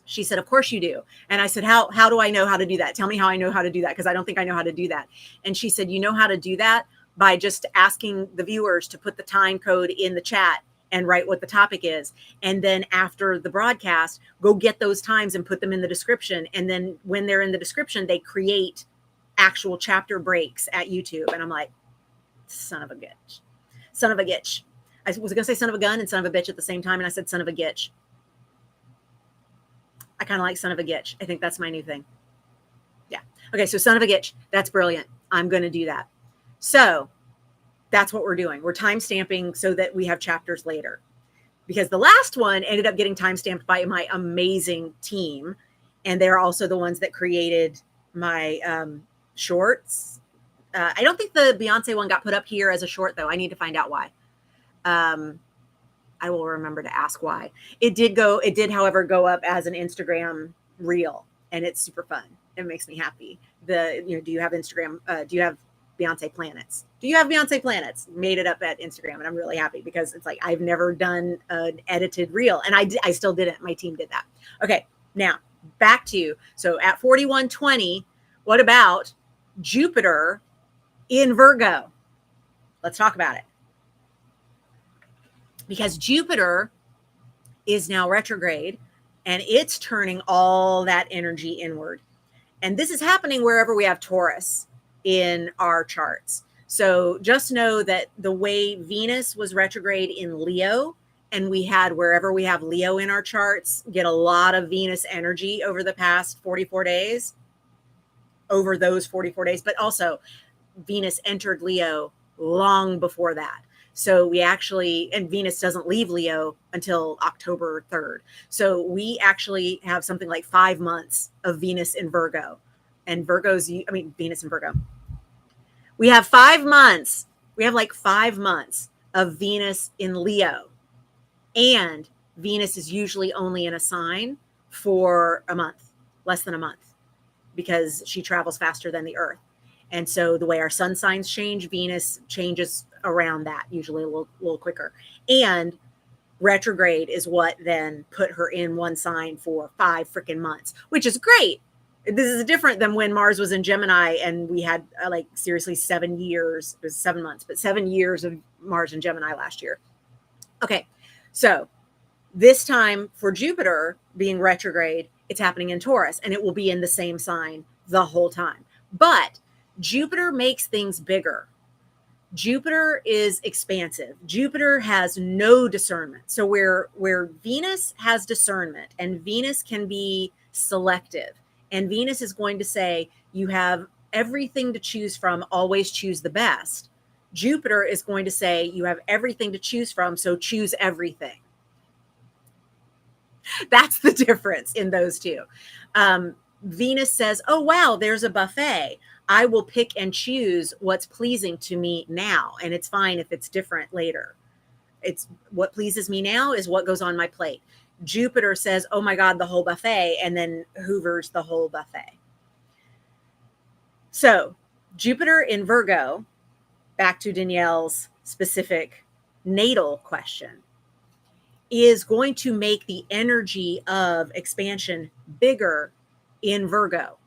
A: she said, of course you do. And I said, how do I know how to do that? Tell me how I know how to do that. Because I don't think I know how to do that. And she said, you know how to do that by just asking the viewers to put the time code in the chat and write what the topic is. And then after the broadcast, go get those times and put them in the description. And then when they're in the description, they create actual chapter breaks at YouTube. And I'm like, son of a bitch. Son of a gitch. I was going to say son of a gun and son of a bitch at the same time. And I said son of a gitch. I kind of like son of a gitch. I think that's my new thing. Yeah. Okay. So son of a gitch. That's brilliant. I'm going to do that. So that's what we're doing. We're time stamping so that we have chapters later, because the last one ended up getting time stamped by my amazing team. And they're also the ones that created my shorts. I don't think the Beyonce one got put up here as a short though. I need to find out why. I will remember to ask why. It did, however, go up as an Instagram reel, and it's super fun. It makes me happy. Do you have Instagram? Do you have Beyonce planets? Do you have Beyonce planets? Made it up at Instagram, and I'm really happy because it's like I've never done an edited reel, and I still didn't. My team did that. Okay, now back to you. So at 4120, what about Jupiter in Virgo? Let's talk about it. Because Jupiter is now retrograde and it's turning all that energy inward. And this is happening wherever we have Taurus in our charts. So just know that the way Venus was retrograde in Leo, and we had wherever we have Leo in our charts, get a lot of Venus energy over the past 44 days, over those 44 days, but also Venus entered Leo long before that. So we actually, and Venus doesn't leave Leo until October 3rd. So we actually have something like 5 months of Venus in Virgo. And Venus in Virgo. We have 5 months. We have like 5 months of Venus in Leo. And Venus is usually only in a sign for a month, less than a month, because she travels faster than the Earth. And so the way our sun signs change, Venus changes around that, usually a little quicker. And retrograde is what then put her in one sign for 5 freaking months, which is great. This is different than when Mars was in Gemini and we had seriously 7 years. It was 7 months, but 7 years of Mars in Gemini last year. Okay, so this time for Jupiter being retrograde, it's happening in Taurus, and it will be in the same sign the whole time. But Jupiter makes things bigger. Jupiter is expansive. Jupiter has no discernment. So where Venus has discernment, and Venus can be selective, and Venus is going to say, you have everything to choose from, always choose the best. Jupiter is going to say, you have everything to choose from, so choose everything. That's the difference in those two. Venus says, oh, wow, there's a buffet. I will pick and choose what's pleasing to me now. And it's fine if it's different later. It's what pleases me now is what goes on my plate. Jupiter says, oh my God, the whole buffet, and then hoovers the whole buffet. So Jupiter in Virgo, back to Danielle's specific natal question, is going to make the energy of expansion bigger in Virgo.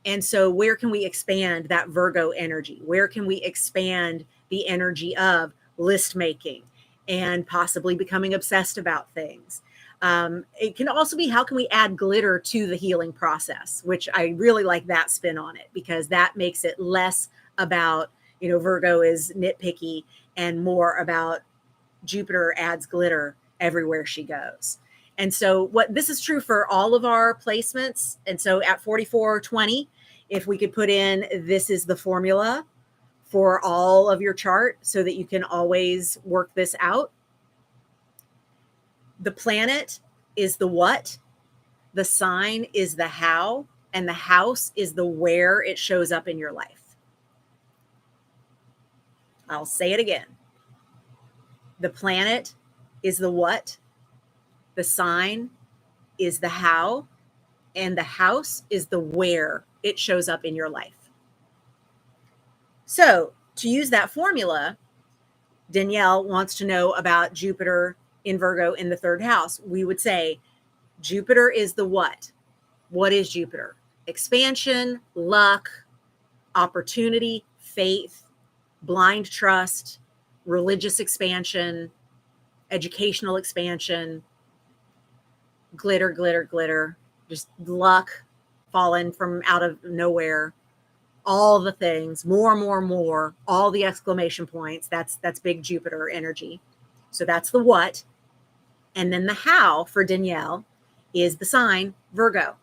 A: And so where can we expand that Virgo energy? Where can we expand the energy of list making and possibly becoming obsessed about things? It can also be, how can we add glitter to the healing process, which I really like that spin on it, because that makes it less about, Virgo is nitpicky and more about Jupiter adds glitter everywhere she goes. And so this is true for all of our placements. And so at 4420, if we could put in, this is the formula for all of your chart so that you can always work this out. The planet is the what, the sign is the how, and the house is the where it shows up in your life. I'll say it again. The planet is the what, the sign is the how, and the house is the where it shows up in your life. So to use that formula, Danielle wants to know about Jupiter in Virgo in the third house. We would say Jupiter is the what? What is Jupiter? Expansion, luck, opportunity, faith, blind trust, religious expansion, educational expansion, glitter, glitter, glitter, just luck fallen from out of nowhere, all the things, more, all the exclamation points. That's big Jupiter energy. So that's the what. And then the how for Danielle is the sign Virgo.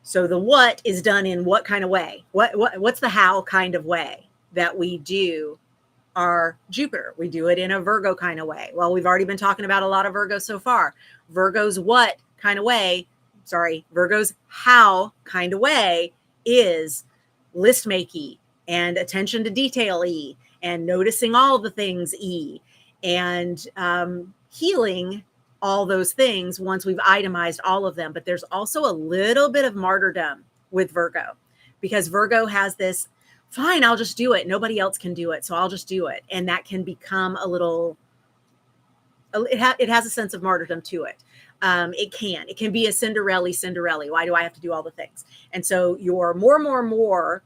A: So the what is done in what kind of way? What's the how kind of way that we do our Jupiter? We do it in a Virgo kind of way. Well, we've already been talking about a lot of Virgo so far. Virgo's what kind of way, Virgo's how kind of way is list makey and attention to detail E and noticing all the things E and healing all those things once we've itemized all of them. But there's also a little bit of martyrdom with Virgo because Virgo has this, fine, I'll just do it. Nobody else can do it. So I'll just do it. And that can become a little, it has a sense of martyrdom to it. It can be a Cinderella. Why do I have to do all the things? And so your more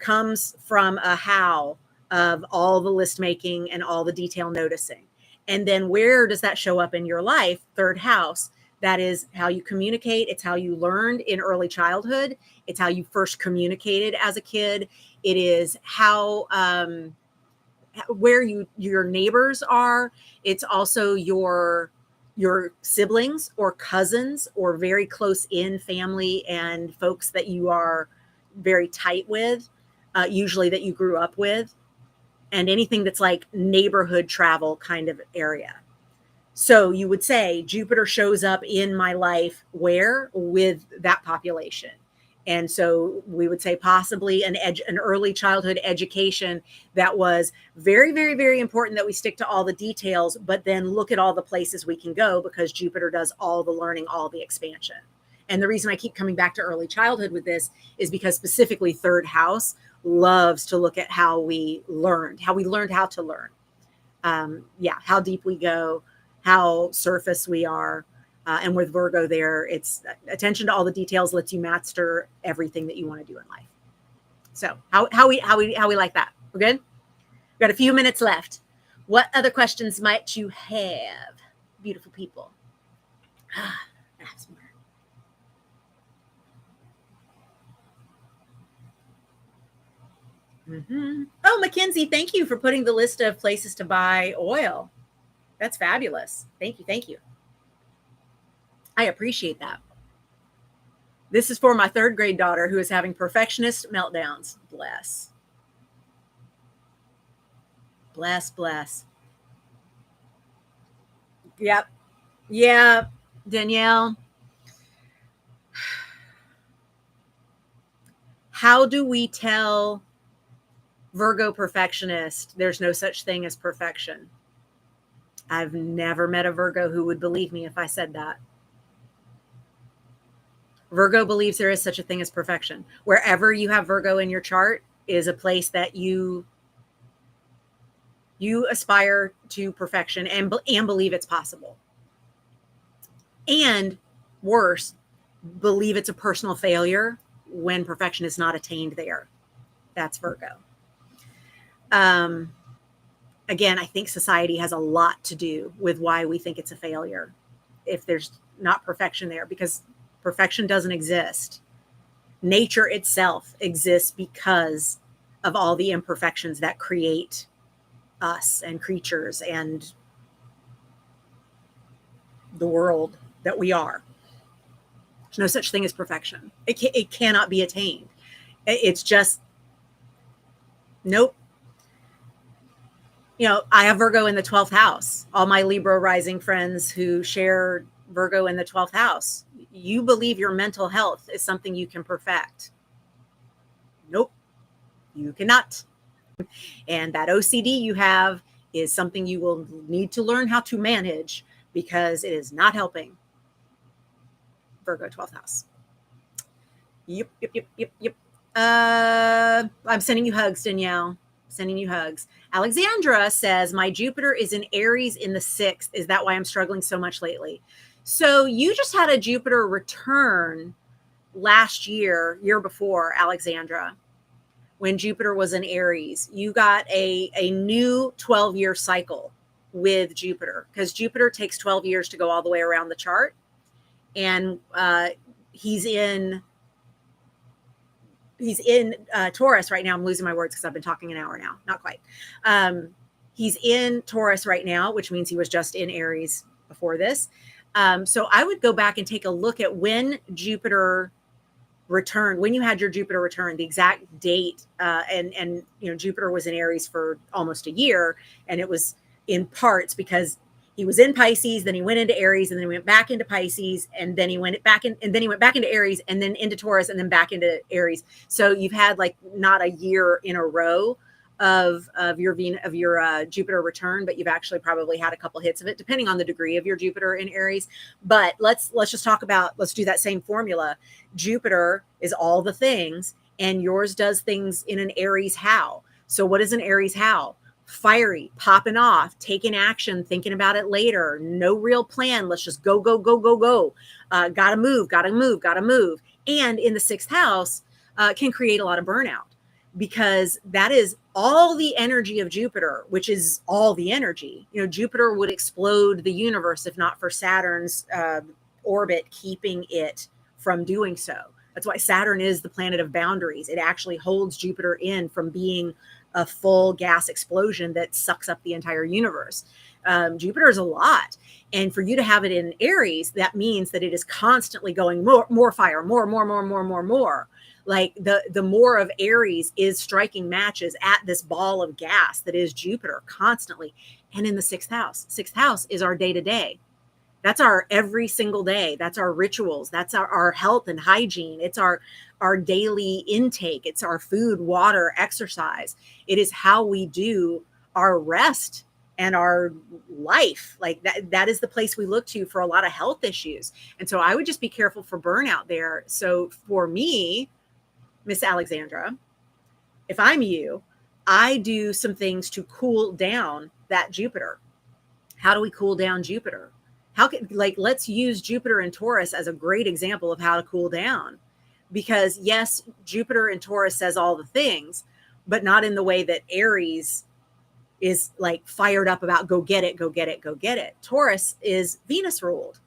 A: comes from a how of all the list making and all the detail noticing. And then where does that show up in your life? Third house. That is how you communicate. It's how you learned in early childhood. It's how you first communicated as a kid. It is how, where your neighbors are. It's also your siblings or cousins or very close in family and folks that you are very tight with, usually that you grew up with, and anything that's like neighborhood travel kind of area. So you would say Jupiter shows up in my life where? With that population. And so we would say possibly an early childhood education that was very, very, very important that we stick to all the details, but then look at all the places we can go because Jupiter does all the learning, all the expansion. And the reason I keep coming back to early childhood with this is because specifically third house loves to look at how we learned how to learn. How deep we go, how surface we are. And with Virgo there, it's attention to all the details lets you master everything that you want to do in life. So how we like that? We're good? We've got a few minutes left. What other questions might you have, beautiful people? Mm-hmm. Oh, Mackenzie, thank you for putting the list of places to buy oil. That's fabulous. Thank you. I appreciate that. This is for my third grade daughter who is having perfectionist meltdowns. Bless. Yep. Yeah, Danielle. How do we tell Virgo perfectionist there's no such thing as perfection? I've never met a Virgo who would believe me if I said that. Virgo believes there is such a thing as perfection. Wherever you have Virgo in your chart is a place that you aspire to perfection and believe it's possible. And worse, believe it's a personal failure when perfection is not attained there. That's Virgo. Again, I think society has a lot to do with why we think it's a failure if there's not perfection there, because perfection doesn't exist. Nature itself exists because of all the imperfections that create us and creatures and the world that we are. There's no such thing as perfection. It cannot be attained. It's just, nope. I have Virgo in the 12th house. All my Libra rising friends who share Virgo in the 12th house, you believe your mental health is something you can perfect. Nope, you cannot. And that OCD you have is something you will need to learn how to manage because it is not helping. Virgo, 12th house. Yep. I'm sending you hugs, Danielle. Sending you hugs. Alexandra says, my Jupiter is in Aries in the 6th. Is that why I'm struggling so much lately? So you just had a Jupiter return last year before, Alexandra, when Jupiter was in Aries. You got a new 12-year cycle with Jupiter, because Jupiter takes 12 years to go all the way around the chart. And he's in Taurus right now. I'm losing my words because I've been talking an hour now. Not quite. He's in Taurus right now, which means he was just in Aries before this. So I would go back and take a look at when Jupiter returned, when you had your Jupiter return, the exact date. And Jupiter was in Aries for almost a year, and it was in parts because he was in Pisces, then he went into Aries, and then he went back into Pisces, and then he went back into Aries, and then into Taurus, and then back into Aries. So you've had like not a year in a row of your Jupiter return, but you've actually probably had a couple hits of it, depending on the degree of your Jupiter in Aries. But let's just talk about, let's do that same formula. Jupiter is all the things, and yours does things in an Aries how. So what is an Aries how? Fiery, popping off, taking action, thinking about it later, no real plan. Let's just go. Gotta move. And in the 6th house can create a lot of burnout, because that is all the energy of Jupiter, which is all the energy. Jupiter would explode the universe if not for Saturn's orbit keeping it from doing so. That's why Saturn is the planet of boundaries. It actually holds Jupiter in from being a full gas explosion that sucks up the entire universe. Jupiter is a lot. And for you to have it in Aries, that means that it is constantly going more fire, more. Like the more of Aries is striking matches at this ball of gas that is Jupiter constantly. And in the 6th house is our day-to-day. That's our every single day. That's our rituals. That's our health and hygiene. It's our daily intake. It's our food, water, exercise. It is how we do our rest and our life. Like that is the place we look to for a lot of health issues. And so I would just be careful for burnout there. So for me, Miss Alexandra, if I'm you, I do some things to cool down that Jupiter. How do we cool down Jupiter? Let's use Jupiter and Taurus as a great example of how to cool down. Because yes, Jupiter and Taurus says all the things, but not in the way that Aries is like fired up about go get it. Taurus is Venus ruled,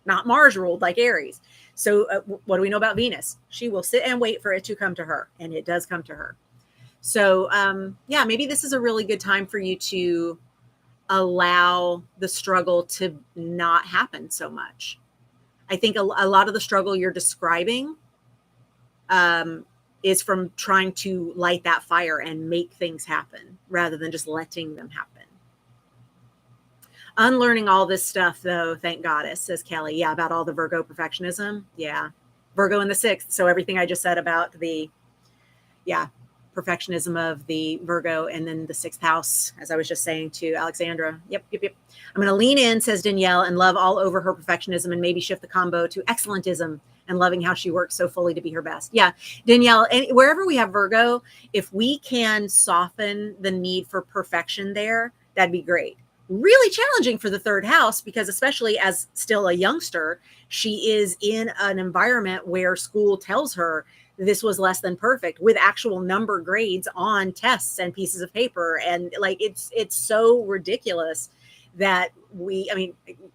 A: not Mars ruled like Aries. So what do we know about Venus? She will sit and wait for it to come to her, and it does come to her. So maybe this is a really good time for you to allow the struggle to not happen so much. I think a lot of the struggle you're describing is from trying to light that fire and make things happen rather than just letting them happen. Unlearning all this stuff, though, thank goddess, says Kelly. Yeah, about all the Virgo perfectionism. Yeah, Virgo in the 6th. So everything I just said about the, perfectionism of the Virgo, and then the 6th house, as I was just saying to Alexandra. Yep. I'm going to lean in, says Danielle, and love all over her perfectionism and maybe shift the combo to excellentism and loving how she works so fully to be her best. Yeah, Danielle, and wherever we have Virgo, if we can soften the need for perfection there, that'd be great. Really challenging for the 3rd house, because especially as still a youngster, she is in an environment where school tells her this was less than perfect, with actual number grades on tests and pieces of paper. And like, it's so ridiculous that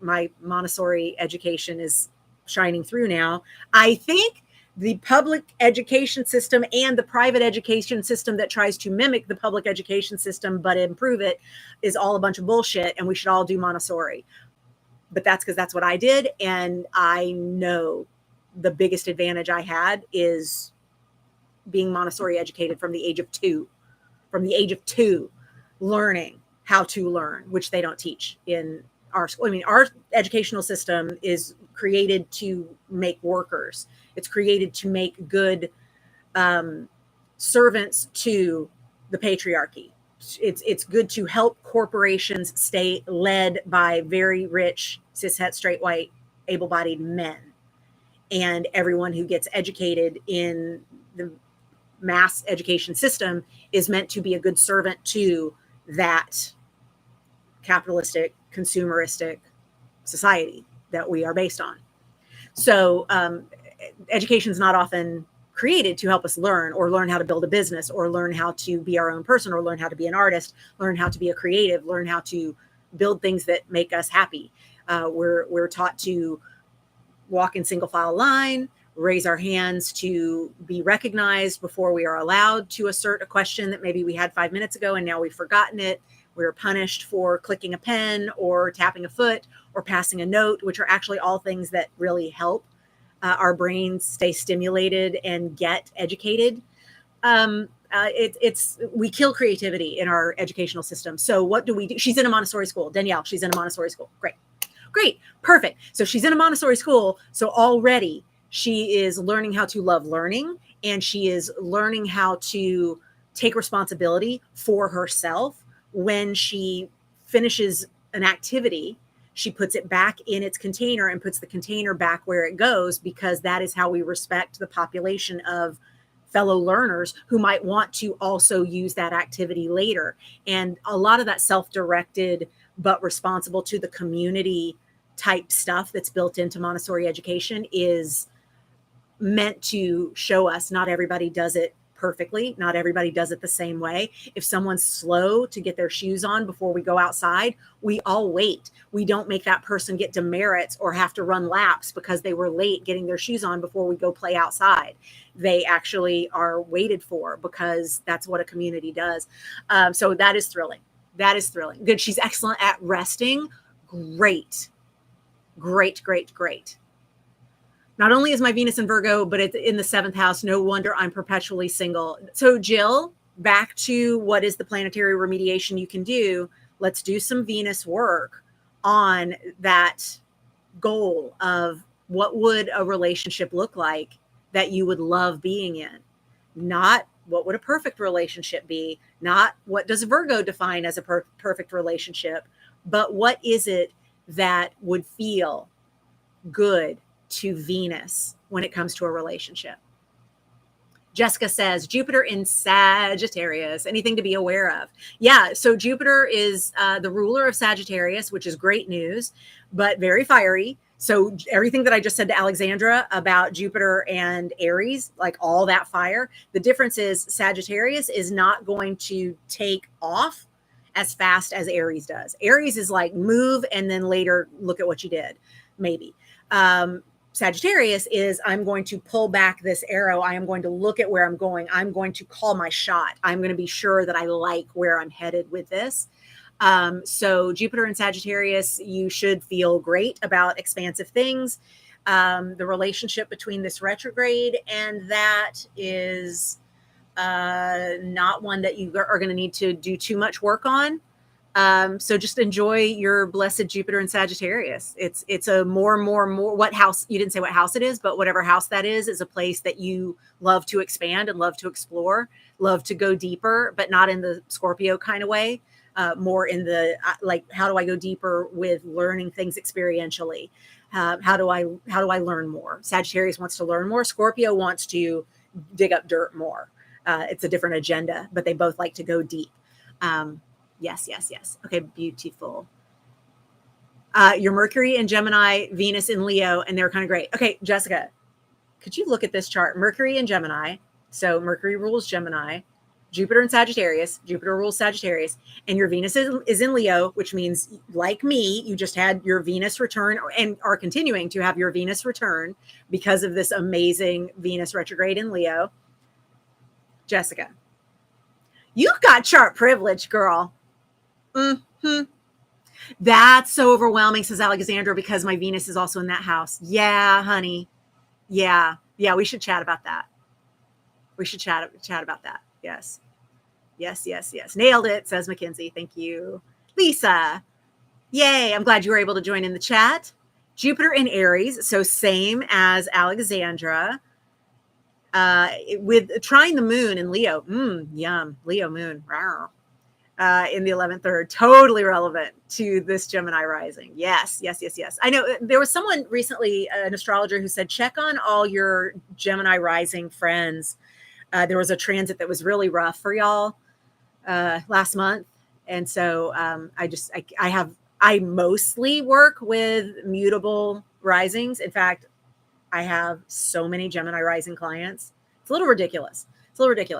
A: my Montessori education is shining through now. I think the public education system and the private education system that tries to mimic the public education system but improve it is all a bunch of bullshit, and we should all do Montessori. But that's because that's what I did. And I know the biggest advantage I had is being Montessori educated from the age of 2, learning how to learn, which they don't teach in our school. I mean, our educational system is created to make workers. It's created to make good servants to the patriarchy. it's good to help corporations stay led by very rich, cishet, straight, white, able-bodied men. And everyone who gets educated in the mass education system is meant to be a good servant to that capitalistic, consumeristic society that we are based on. So education is not often created to help us learn or learn how to build a business or learn how to be our own person or learn how to be an artist, learn how to be a creative, learn how to build things that make us happy. We're taught to walk in single file line, raise our hands to be recognized before we are allowed to assert a question that maybe we had 5 minutes ago and now we've forgotten it. We're punished for clicking a pen or tapping a foot or passing a note, which are actually all things that really help our brains stay stimulated and get educated. We kill creativity in our educational system. So what do we do? She's in a Montessori school. Danielle, she's in a Montessori school. Great, perfect. So she's in a Montessori school. So already she is learning how to love learning, and she is learning how to take responsibility for herself. When she finishes an activity, she puts it back in its container and puts the container back where it goes, because that is how we respect the population of fellow learners who might want to also use that activity later. And a lot of that self-directed but responsible to the community type stuff that's built into Montessori education is meant to show us not everybody does it perfectly. Not everybody does it the same way. If someone's slow to get their shoes on before we go outside, we all wait. We don't make that person get demerits or have to run laps because they were late getting their shoes on before we go play outside. They actually are waited for because that's what a community does. So that is thrilling. That is thrilling. Good. She's excellent at resting. Great. Not only is my Venus in Virgo, but it's in the 7th house. No wonder I'm perpetually single. So Jill, back to what is the planetary remediation you can do. Let's do some Venus work on that goal of what would a relationship look like that you would love being in. Not what would a perfect relationship be, not what does Virgo define as a perfect relationship, but what is it that would feel good to Venus when it comes to a relationship. Jessica says, Jupiter in Sagittarius, anything to be aware of? Yeah, so Jupiter is the ruler of Sagittarius, which is great news, but very fiery. So everything that I just said to Alexandra about Jupiter and Aries, like all that fire, the difference is Sagittarius is not going to take off as fast as Aries does. Aries is like move and then later look at what you did, maybe. Sagittarius is I'm going to pull back this arrow. I am going to look at where I'm going. I'm going to call my shot. I'm going to be sure that I like where I'm headed with this. So Jupiter and Sagittarius, you should feel great about expansive things. The relationship between this retrograde and that is not one that you are going to need to do too much work on. So just enjoy your blessed Jupiter and Sagittarius. It's a more what house, you didn't say what house it is, but whatever house that is a place that you love to expand and love to explore, love to go deeper, but not in the Scorpio kind of way, more in the, like, how do I go deeper with learning things experientially? How do I learn more? Sagittarius wants to learn more. Scorpio wants to dig up dirt more. It's a different agenda, but they both like to go deep. Yes. Okay, beautiful. Your Mercury in Gemini, Venus in Leo, and they're kind of great. Okay, Jessica, could you look at this chart? Mercury in Gemini. So Mercury rules Gemini. Jupiter in Sagittarius. Jupiter rules Sagittarius. And your Venus is in Leo, which means, like me, you just had your Venus return and are continuing to have your Venus return because of this amazing Venus retrograde in Leo. Jessica, you got chart privilege, girl. Mm-hmm. That's so overwhelming, says Alexandra, because my Venus is also in that house. Yeah, honey. Yeah, we should chat about that. We should chat about that. Yes. Nailed it, says Mackenzie. Thank you. Lisa. Yay. I'm glad you were able to join in the chat. Jupiter in Aries, so same as Alexandra. With trying the moon in Leo. Yum. Leo moon. Rawr. in the 11th third, totally relevant to this Gemini rising. Yes. I know there was someone recently, an astrologer, who said, check on all your Gemini rising friends. There was a transit that was really rough for y'all last month. And so I mostly work with mutable risings. In fact, I have so many Gemini rising clients. It's a little ridiculous.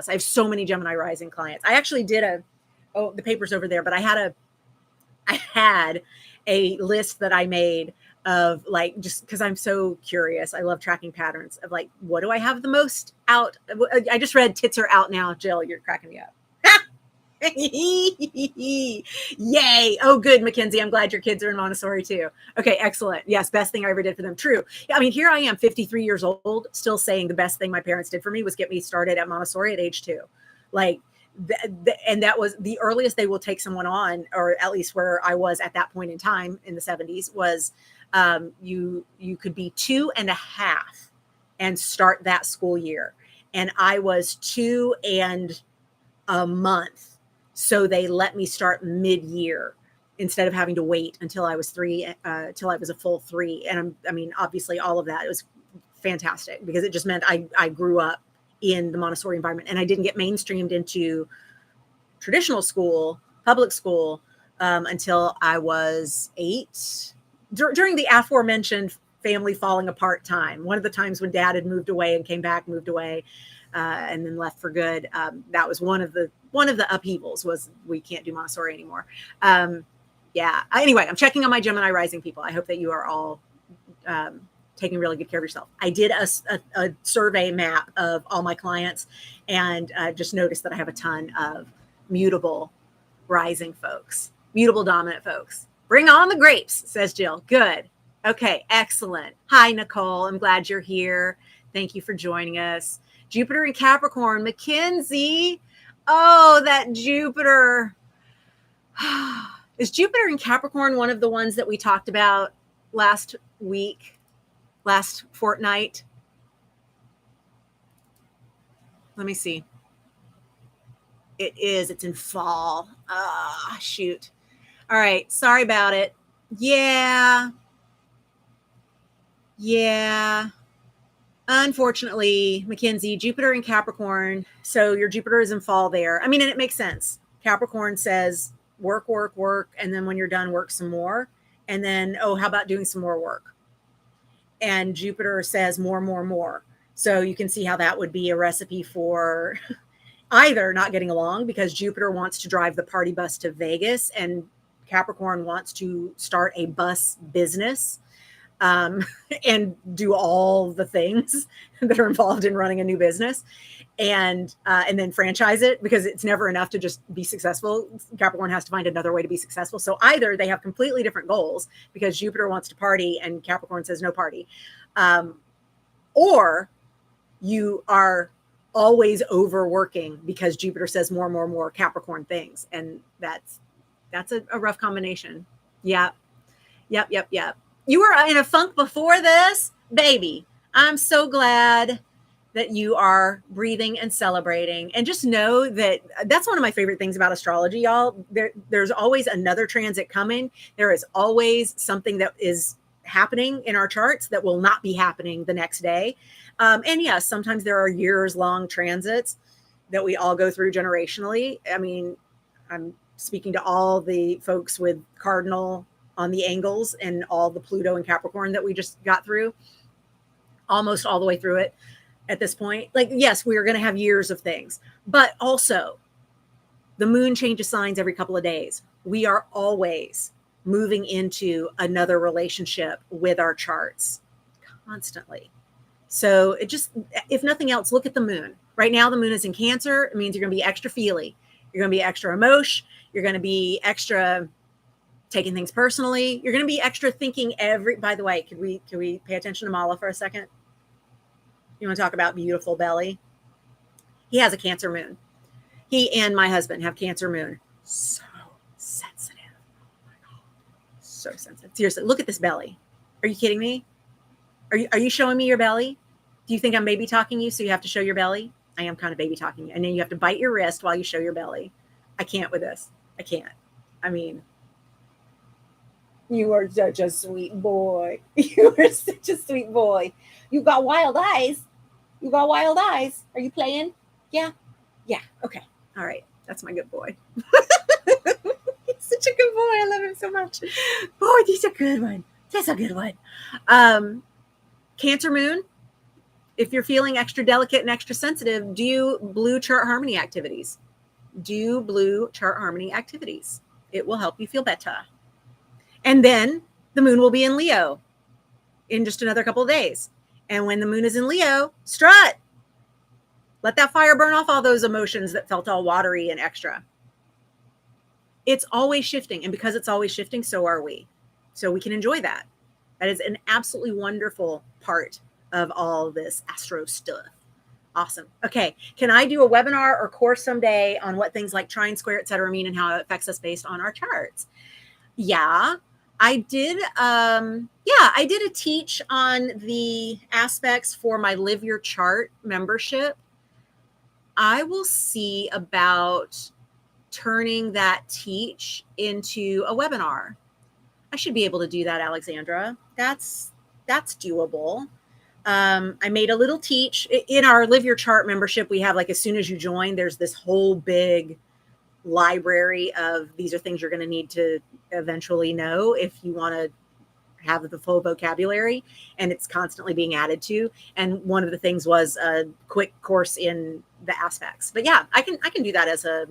A: I have so many Gemini rising clients. I actually did the paper's over there, but I had a list that I made of, like, just because I'm so curious. I love tracking patterns of, like, what do I have the most out? I just read tits are out now. Jill, you're cracking me up. Yay. Oh, good, Mackenzie. I'm glad your kids are in Montessori too. Okay, excellent. Yes, best thing I ever did for them. True. Yeah, I mean, here I am, 53 years old, still saying the best thing my parents did for me was get me started at Montessori at age 2. Like, and that was the earliest they will take someone on, or at least where I was at that point in time in the 70s, was you could be 2.5 and start that school year. And I was 2 and a month. So they let me start mid-year instead of having to wait until I was 3, till I was a full 3. And I mean, obviously all of that, it was fantastic because it just meant I grew up in the Montessori environment, and I didn't get mainstreamed into traditional school, public school, until I was 8, during the aforementioned family falling apart time. One of the times when Dad had moved away and came back, moved away, and then left for good. That was one of the upheavals, was we can't do Montessori anymore. Yeah. Anyway, I'm checking on my Gemini rising people. I hope that you are all taking really good care of yourself. I did a survey map of all my clients, and just noticed that I have a ton of mutable rising folks, mutable dominant folks. Bring on the grapes, says Jill. Good. Okay, excellent. Hi, Nicole. I'm glad you're here. Thank you for joining us. Jupiter in Capricorn, Mackenzie. Oh, that Jupiter. Is Jupiter in Capricorn one of the ones that we talked about last fortnight? Let me see. It is. It's in fall. Ah, shoot. All right. Sorry about it. Yeah. Unfortunately, Mackenzie, Jupiter in Capricorn. So your Jupiter is in fall there. I mean, and it makes sense. Capricorn says work, and then when you're done, work some more. And then, oh, how about doing some more work? And Jupiter says more. So you can see how that would be a recipe for either not getting along, because Jupiter wants to drive the party bus to Vegas and Capricorn wants to start a bus business. And do all the things that are involved in running a new business, and then franchise it, because it's never enough to just be successful. Capricorn has to find another way to be successful. So either they have completely different goals, because Jupiter wants to party and Capricorn says no party, or you are always overworking because Jupiter says more Capricorn things, and that's a rough combination. Yep. You were in a funk before this, baby. I'm so glad that you are breathing and celebrating. And just know that that's one of my favorite things about astrology, y'all. There's always another transit coming. There is always something that is happening in our charts that will not be happening the next day. And yes, sometimes there are years-long transits that we all go through generationally. I mean, I'm speaking to all the folks with cardinal on the angles and all the Pluto and Capricorn that we just got through, almost all the way through it at this point. Like, yes, we are going to have years of things, but also the moon changes signs every couple of days. We are always moving into another relationship with our charts constantly. So it just, if nothing else, look at the moon. Right now, the moon is in Cancer. It means you're going to be extra feely. You're going to be extra emotion. You're going to be extra taking things personally. You're going to be extra thinking by the way, could we pay attention to Mala for a second? You want to talk about beautiful belly? He has a Cancer moon. He and my husband have Cancer moon. So sensitive. Oh my God. So sensitive. Seriously, look at this belly. Are you kidding me? Are you showing me your belly? Do you think I'm baby talking you, so you have to show your belly? I am kind of baby talking you. And then you have to bite your wrist while you show your belly. I can't with this. I can't. I mean, you are such a sweet boy. You are such a sweet boy. You got wild eyes. You got wild eyes. Are you playing? Yeah. Yeah. Okay. All right. That's my good boy. He's such a good boy. I love him so much. Boy, he's a good one. That's a good one. Cancer moon. If you're feeling extra delicate and extra sensitive, do blue chart harmony activities. Do blue chart harmony activities. It will help you feel better. And then the moon will be in Leo in just another couple of days. And when the moon is in Leo, strut. Let that fire burn off all those emotions that felt all watery and extra. It's always shifting. And because it's always shifting, so are we. So we can enjoy that. That is an absolutely wonderful part of all this astro stuff. Awesome. Okay. Can I do a webinar or course someday on what things like trine, square, et cetera mean and how it affects us based on our charts? Yeah, I did. I did a teach on the aspects for my Live Your Chart membership. I will see about turning that teach into a webinar. I should be able to do that, Alexandra. That's doable. I made a little teach in our Live Your Chart membership. We have, like, as soon as you join, there's this whole big library of these are things you're going to need to eventually know if you want to have the full vocabulary, and it's constantly being added to. And one of the things was a quick course in the aspects. But yeah, I can do that as a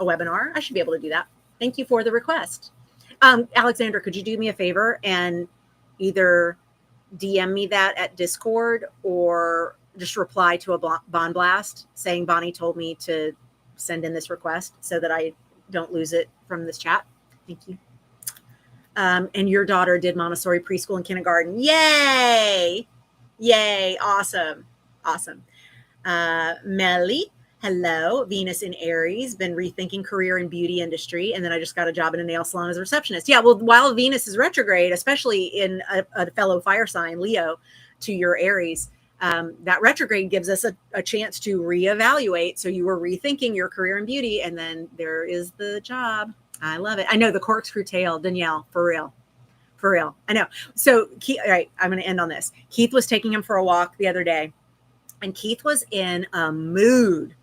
A: webinar. I should be able to do that. Thank you for the request. Alexandra, could you do me a favor and either DM me that at Discord or just reply to a bond blast saying Bonnie told me to send in this request so that I don't lose it from this chat. Thank you. And your daughter did Montessori preschool and kindergarten. Yay! Yay! Awesome. Awesome. Melly, hello. Venus in Aries, been rethinking career and beauty industry. And then I just got a job in a nail salon as a receptionist. Yeah, well, while Venus is retrograde, especially in a fellow fire sign, Leo, to your Aries, that retrograde gives us a chance to reevaluate. So you were rethinking your career and beauty, and then there is the job. I love it. I know, the corkscrew tail, Danielle, for real. For real. I know. So, Keith, all right, I'm going to end on this. Keith was taking him for a walk the other day, and Keith was in a mood.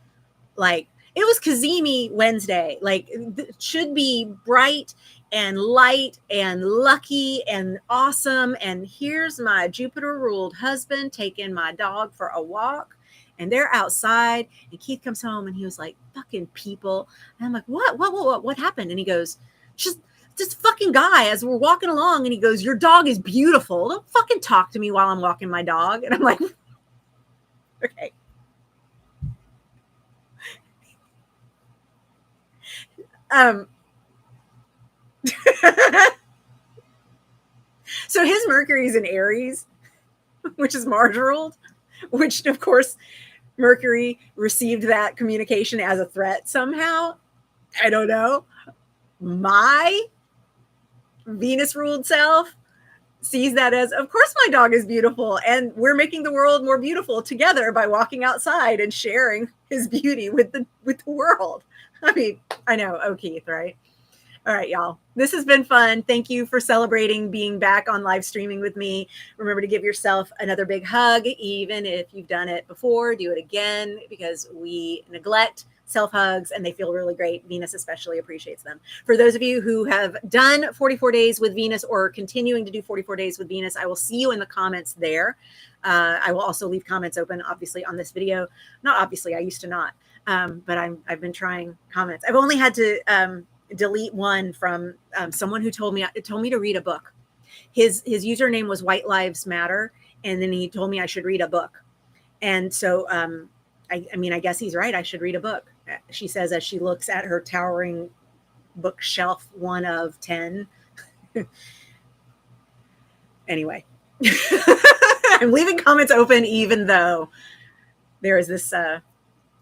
A: Like, it was Kazemi Wednesday. Like, it should be bright and light and lucky and awesome. And here's my Jupiter ruled husband taking my dog for a walk. And they're outside, and Keith comes home, and he was like, fucking people. And I'm like, what happened? And he goes, just this fucking guy as we're walking along, and he goes, your dog is beautiful. Don't fucking talk to me while I'm walking my dog. And I'm like, okay. So his Mercury's in Aries, which is Mars ruled, which of course Mercury received that communication as a threat somehow. I don't know. My Venus ruled self sees that as, of course my dog is beautiful, and we're making the world more beautiful together by walking outside and sharing his beauty with the world. I mean, I know. Oh, Keith, right? All right, y'all. This has been fun. Thank you for celebrating being back on live streaming with me. Remember to give yourself another big hug, even if you've done it before. Do it again, because we neglect self-hugs and they feel really great. Venus especially appreciates them. For those of you who have done 44 days with Venus or are continuing to do 44 days with Venus, I will see you in the comments there. I will also leave comments open, obviously, on this video. Not obviously, I used to not, but I've been trying comments. I've only had to delete one from someone who told me to read a book. His username was White Lives Matter, and then he told me I should read a book. And so I mean, I guess he's right. I should read a book. She says as she looks at her towering bookshelf, 1 of 10. Anyway, I'm leaving comments open, even though there is this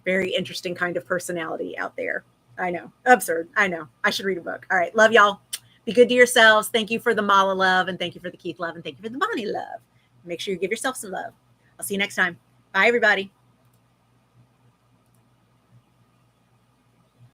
A: very interesting kind of personality out there. I know. Absurd. I know. I should read a book. All right. Love y'all. Be good to yourselves. Thank you for the Mala love, and thank you for the Keith love, and thank you for the Bonnie love. Make sure you give yourself some love. I'll see you next time. Bye, everybody.